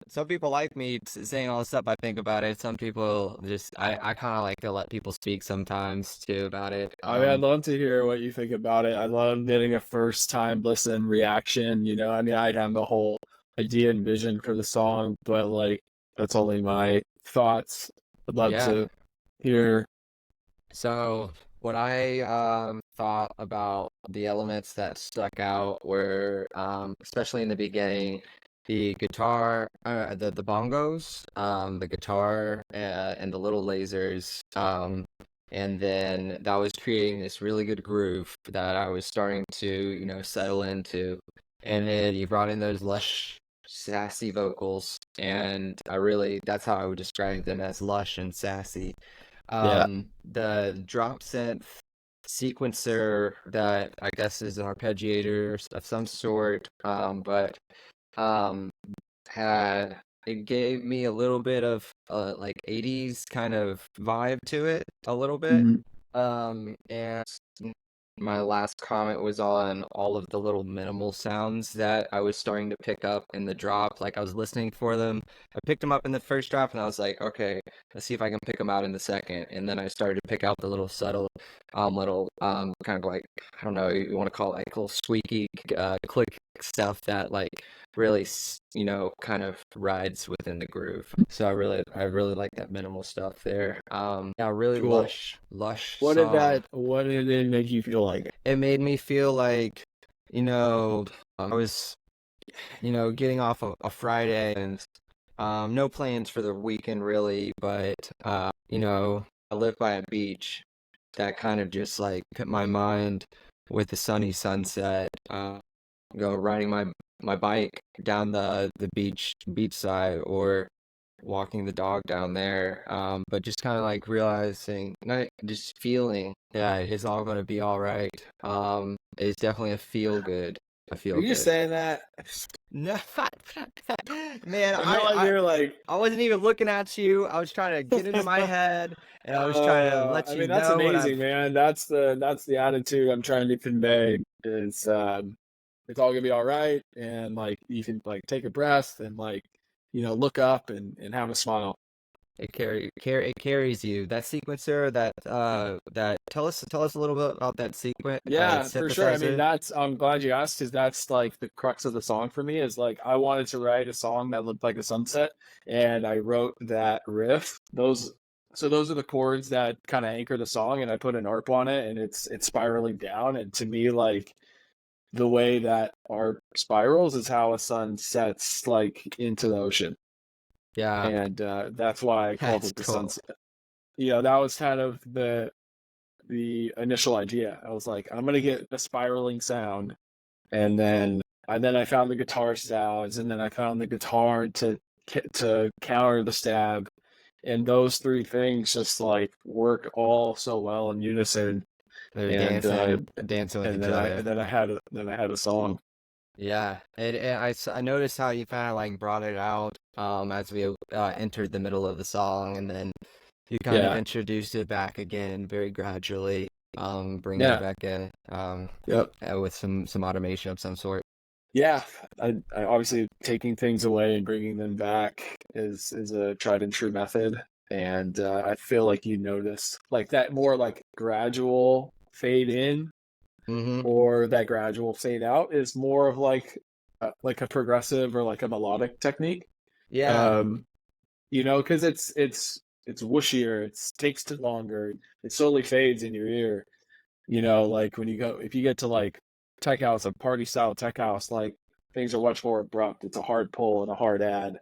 some people like me saying all the stuff I think about it. Some people just I kind of like to let people speak sometimes too about it. I mean, I'd love to hear what you think about it. I love getting a first time listen reaction. You know, I mean, I'd have the whole idea and vision for the song, but like that's only my thoughts. I'd love Yeah. to hear. So what I thought about the elements that stuck out were especially in the beginning, the guitar, the bongos, the guitar, and the little lasers, and then that was creating this really good groove that I was starting to, settle into. And then you brought in those lush, sassy vocals, and that's how I would describe them, as lush and sassy. Yeah. The drop synth sequencer that I guess is an arpeggiator of some sort, but um, had it gave me a little bit of like 80s kind of vibe to it, a little bit. Mhm. And my last comment was on all of the little minimal sounds that I was starting to pick up in the drop. Like I was listening for them. I picked them up in the first drop and I was like, okay, let's see if I can pick them out in the second. And then I started to pick out the little subtle, kind of like, I don't know, you want to call it like little squeaky, click stuff that like really, kind of rides within the groove. So I really like that minimal stuff there. Yeah, really Cool. lush What song. what did it make you feel like? It made me feel like, I was, getting off a Friday and no plans for the weekend really, but I live by a beach that kind of just like put my mind with the sunny sunset. Go riding my bike down the beach side or walking the dog down there. But just kind of like realizing, not just feeling that it's all going to be all right. It's definitely a feel good. A feel Are you good. saying that? No, man, I feel like you're like, I wasn't even looking at you. I was trying to get into my head, and I was trying to let I you mean, that's know what amazing, man. That's the attitude I'm trying to convey. Is it's all gonna be all right, and like you can like take a breath and like look up and have a smile. it carries you. That sequencer, that tell us a little bit about that Yeah, for sure. I mean, synthesizer. I'm glad you asked because that's like the crux of the song for me is like I wanted to write a song that looked like a sunset, and I wrote that riff. Those are the chords that kind of anchor the song, and I put an arp on it, and it's spiraling down. And to me, like the way that arp spirals is how a sun sets like into the ocean, Yeah, and that's why I called that's it the cool. sunset. That was kind of the initial idea. I was like, I'm gonna get a spiraling sound, and then I found the guitar sounds, and then I found the guitar to counter the stab, and those three things just like work all so well in unison. They're And dancing with each other. then I had a song. Yeah, I noticed how you kind of like brought it out as we entered the middle of the song, and then you kind of Yeah, introduced it back again very gradually, bringing it yeah, back in yep. with some automation of some sort. Yeah, I obviously taking things away and bringing them back is a tried and true method, and I feel like you notice like that more like gradual fade in Mm-hmm. or that gradual fade out is more of like a progressive or like a melodic technique. Yeah, Um, because it's whooshier, it takes too longer, it slowly fades in your ear. Like when if you get to like tech house, a party style tech house, like things are much more abrupt. It's a hard pull and a hard add,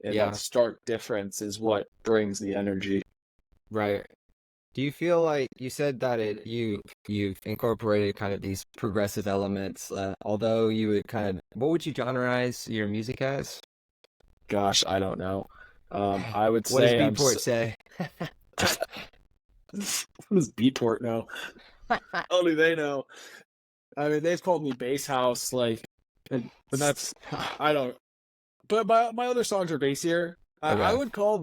and that yeah, stark difference is what brings the energy. right. Do you feel like you said that you've incorporated kind of these progressive elements, although you would kind of what would you genreize your music as? Gosh, I don't know. I would What does say Beatport say? what does Beatport know? Only they know. I mean, they've called me bass house, like, but that's I don't. But my other songs are bassier. I Okay. would call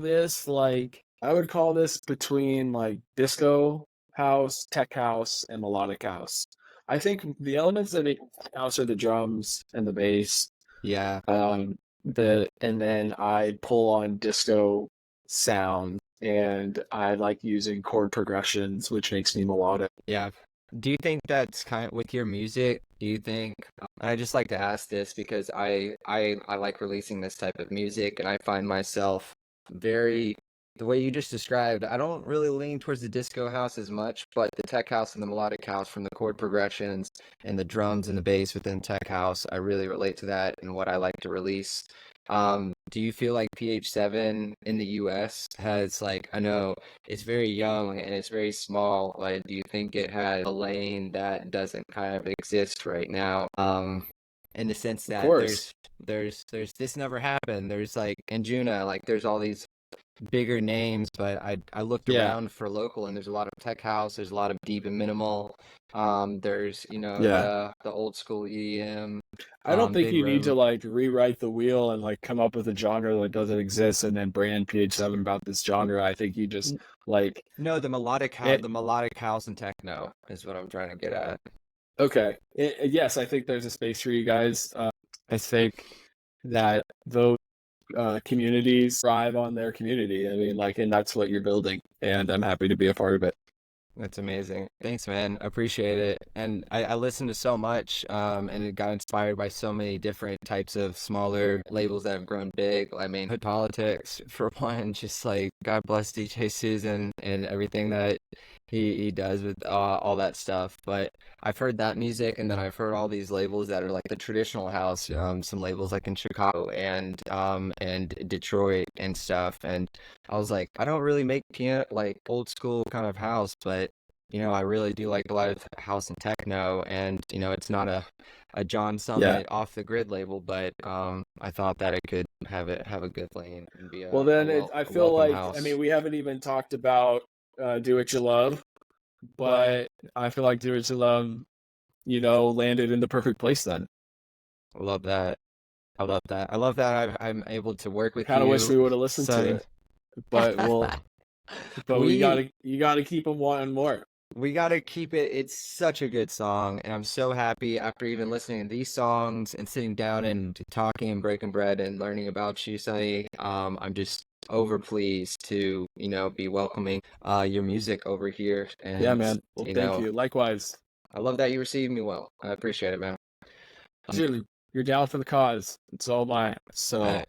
this between like disco house, tech house, and melodic house. I think the elements that make house are the drums and the bass. Yeah. And then I pull on disco sound, and I like using chord progressions, which makes me melodic. Yeah. Do you think that's kind of with your music? Do you think, I just like to ask this because I like releasing this type of music and I find myself very, the way you just described, I don't really lean towards the disco house as much, but the tech house and the melodic house from the chord progressions and the drums and the bass within tech house, I really relate to that and what I like to release. Do you feel like PH7 in the US has like, I know it's very young and it's very small. Like, do you think it has a lane that doesn't kind of exist right now? In the sense Of that course. there's this never happened. There's like Anjuna, like there's all these bigger names, but I looked Yeah. around for local and there's a lot of tech house, there's a lot of deep and minimal. There's, Yeah. the old school EDM, I don't think big you need room. to like rewrite the wheel and like come up with a genre that doesn't exist and then brand PH7 about this genre. I think you just like No, it. the melodic house and techno is what I'm trying to get at. Okay. Yes, I think there's a space for you guys. I think that those communities thrive on their community. I mean, like, and that's what you're building, and I'm happy to be a part of it. That's amazing. Thanks, man. I appreciate it. And I listened to so much, and it got inspired by so many different types of smaller labels that have grown big. I mean, Hood Politics, for one, just like God bless DJ Susan and everything that he does with all that stuff. But I've heard that music, and then I've heard all these labels that are like the traditional house, some labels like in Chicago and Detroit and stuff. And I was like, I don't really make piano like old school kind of house, but I really do like a lot of house and techno, and it's not a John Yeah. Summit off the grid label, but I thought that it could have a good lane and be Well, then I a feel welcome like, I house. mean, we haven't even talked about Do What You Love, but I feel like Do What You Love, landed in the perfect place then. I love that. I love that. I love that I'm able to work with Kind of wish you, we would have listened to Sonny. it, but We you gotta keep them wanting more. We gotta keep it. It's such a good song, and I'm so happy after even listening to these songs and sitting down and talking and breaking bread and learning about you, Sonny. I'm just over pleased to, be welcoming your music over here. Yeah, And, man. Well, thank you. Likewise. I love that you received me well. I appreciate it, man. Dude, you're down for the cause. It's all mine. So I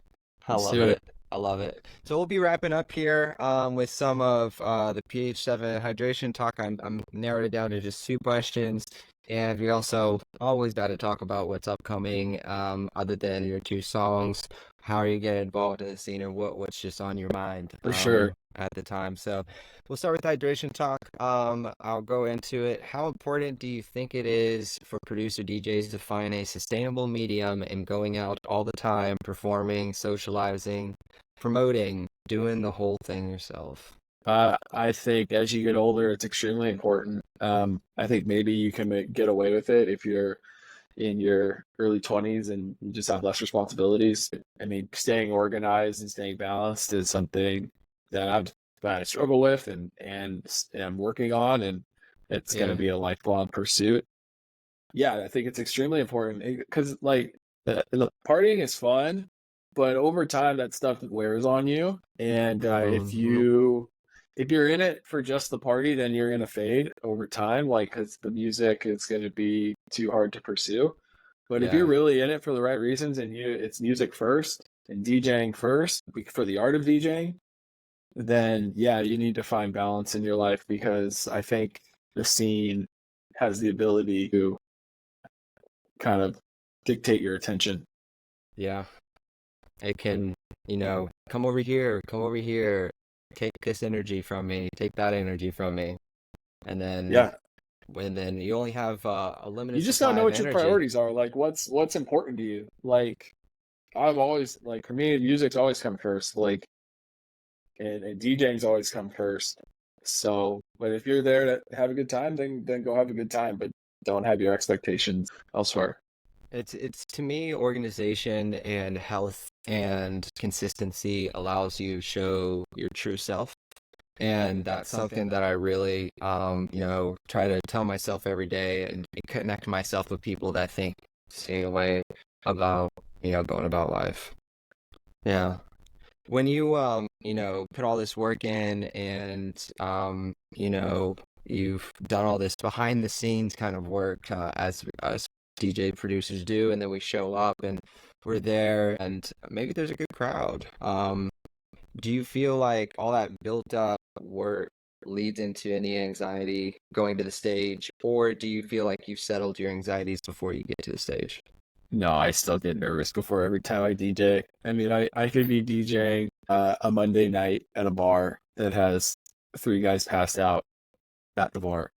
let's love do it. it. I love it. So we'll be wrapping up here with some of the PH7 hydration talk. I'm narrowed it down to just 2 questions, and we also always got to talk about what's upcoming, other than your 2 songs. How are you getting involved in the scene, or what's just on your mind For sure. at the time? So we'll start with hydration talk. I'll go into it. How important do you think it is for producer DJs to find a sustainable medium in going out all the time, performing, socializing, promoting, doing the whole thing yourself? I think as you get older, it's extremely important. I think maybe you can get away with it if you're in your early 20s and you just have less responsibilities. I mean, staying organized and staying balanced is something that I struggle with and I'm working on, and it's going to be a lifelong pursuit. Yeah, I think it's extremely important because like the partying is fun, but over time that stuff wears on you, and if you're in it for just the party, then you're gonna fade over time, like because the music is gonna be too hard to pursue. But if you're Yeah. really in it for the right reasons and it's music first and DJing first for the art of DJing, then yeah, you need to find balance in your life because I think the scene has the ability to kind of dictate your attention. Yeah. It can, come over here, take this energy from me, take that energy from me. And then Yeah. you only have a limited You just gotta supply know of what your energy. priorities are. Like what's important to you. Like I've always like for me, music's always come first. Like and DJing's always come first. So, but if you're there to have a good time, then go have a good time, but don't have your expectations elsewhere. It's to me, organization and health and consistency allows you to show your true self. And that's something that I really, try to tell myself every day and connect myself with people that think the same way about, going about life. Yeah. When you, put all this work in and, you've done all this behind the scenes kind of work, as us DJ producers do, and then we show up and we're there and maybe there's a good crowd. Do you feel like all that built up work leads into any anxiety going to the stage, or do you feel like you've settled your anxieties before you get to the stage? No, I still get nervous before every time I DJ. I mean, I could be DJing a Monday night at a bar that has 3 guys passed out at the bar,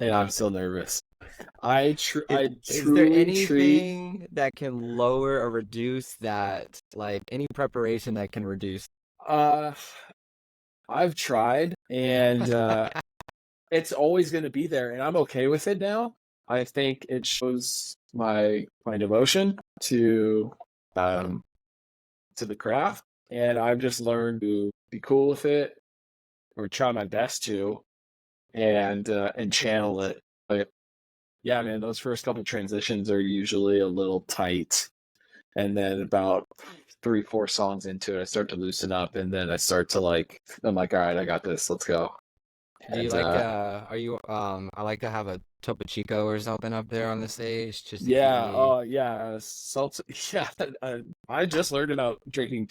and I'm still nervous. I Is there truly treat. anything that can lower or reduce that, like any preparation that can reduce? Uh, I've tried, and it's always going to be there, and I'm okay with it now. I think it shows my devotion um to the craft, and I've just learned to be cool with it or try my best to, and channel it. But yeah, man, those first couple transitions are usually a little tight, and then about 3, 4 songs into it, I start to loosen up, and then I'm like, all right, I got this. Let's go. Do you And like I like to have a Topo Chico or something up there on the stage just to keep yeah, me. oh yeah, salt. Yeah, I just learned about drinking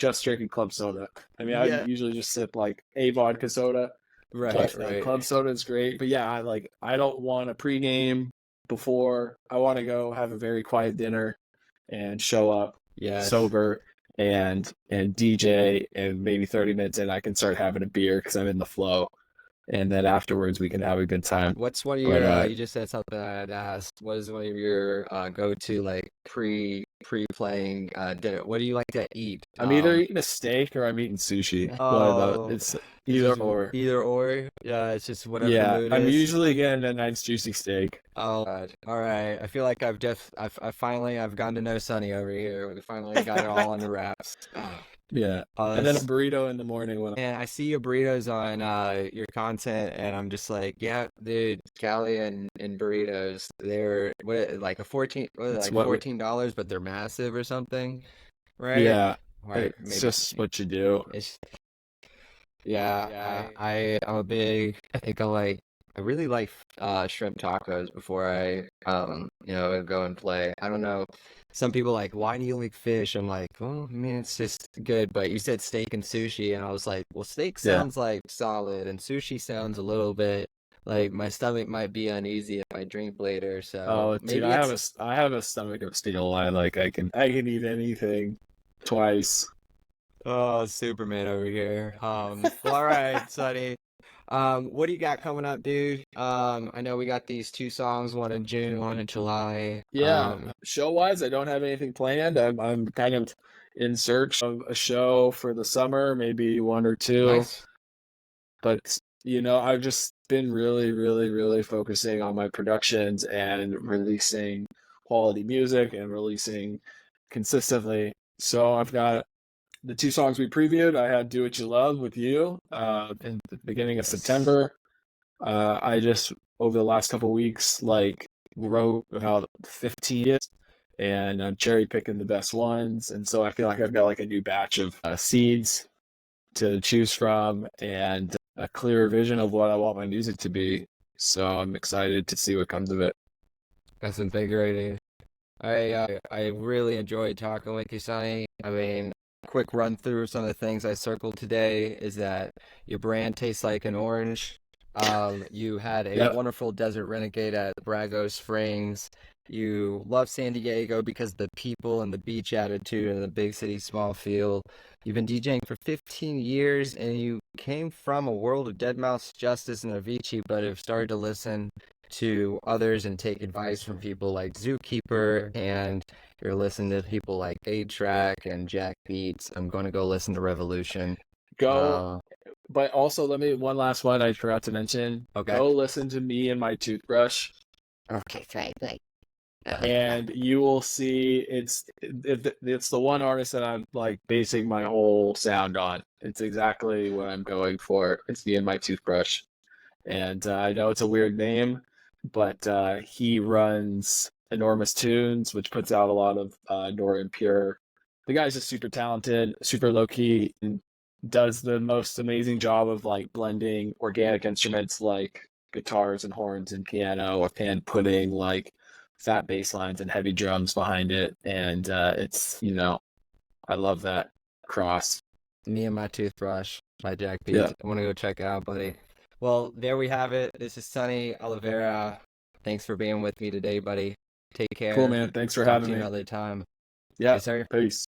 club soda. I mean, I Yeah, usually just sip like a vodka soda, right, but right. club soda is great. But yeah, I don't want a pregame before. I want to go have a very quiet dinner and show up Yes. sober and DJ, and maybe 30 minutes in I can start having a beer because I'm in the flow, and then afterwards we can have a good time. What's one of But your you just said something I'd asked. What is one of your go-to like pre-playing dinner? What do you like to eat? I'm either eating a steak or I'm eating sushi. One of those. Oh, It's it's either just or. either or. Yeah, it's just whatever the Yeah, mood I'm is. usually getting a nice juicy steak. Oh God. All right. I feel like I've gotten to know Sonny over here. We finally got it all under wraps. Yeah, Oh, and then a that's burrito in the morning when And I see your burritos on your content, and I'm just like, yeah, dude, Cali and burritos, they're like a 14, what are they, it's like what we. $14, but they're massive or something, right? Yeah, Right, it's maybe just what you do. it's yeah. I'm a big. I really like shrimp tacos before I go and play. I don't know. Some people like, why do you like fish? I'm like, well, I mean, it's just good. But you said steak and sushi, and I was like, well, steak Yeah. sounds like solid, and sushi sounds a little bit like my stomach might be uneasy if I drink later. So Oh, dude, maybe it's I have a stomach of steel. I can eat anything twice. oh Superman over here. Well, all right, Sonny. What do you got coming up, dude? I know we got these two songs, one in June, one in July. Yeah, show wise, I don't have anything planned. I'm kind of in search of a show for the summer, maybe one or two. Nice. But I've just been really, really, really focusing on my productions and releasing quality music and releasing consistently. So I've got the 2 songs we previewed. I had "Do What You Love" with you in the beginning of Yes. September. I just over the last couple weeks wrote about 15, and I'm cherry picking the best ones. And so I feel like I've got like a new batch of seeds to choose from and a clearer vision of what I want my music to be. So I'm excited to see what comes of it. That's invigorating. I really enjoyed talking with you, Sonny. I mean, quick run through some of the things I circled today is that your brand tastes like an orange. You had a Yep. wonderful Desert Renegade at Brago Springs. You love San Diego because of the people and the beach attitude and the big city, small feel. You've been DJing for 15 years and you came from a world of Dead Mouse Justice and Avicii, but have started to listen to others and take advice from people like Zookeeper, and you're listening to people like A-Track and Jack Beats. I'm going to go listen to Revolution. Go But also, one last one I forgot to mention. Okay. Go listen to Me and My Toothbrush, Okay, right. and you will see it's the one artist that I'm like basing my whole sound on. It's exactly what I'm going for. It's Me and My Toothbrush, and I know it's a weird name, but he runs Enormous Tunes, which puts out a lot of Nora and Pure. The guy's just super talented, super low key, and does the most amazing job of like blending organic instruments like guitars and horns and piano, and putting like fat bass lines and heavy drums behind it. And it's, I love that cross. Me and My Toothbrush by Jack Beats. Yeah. I want to go check it out, buddy. Well, there we have it. This is Sonny Oliveira. Thanks for being with me today, buddy. Take care. Cool, man. Thanks for Talk having to you me. another time. Yeah. Yes, sir. Peace.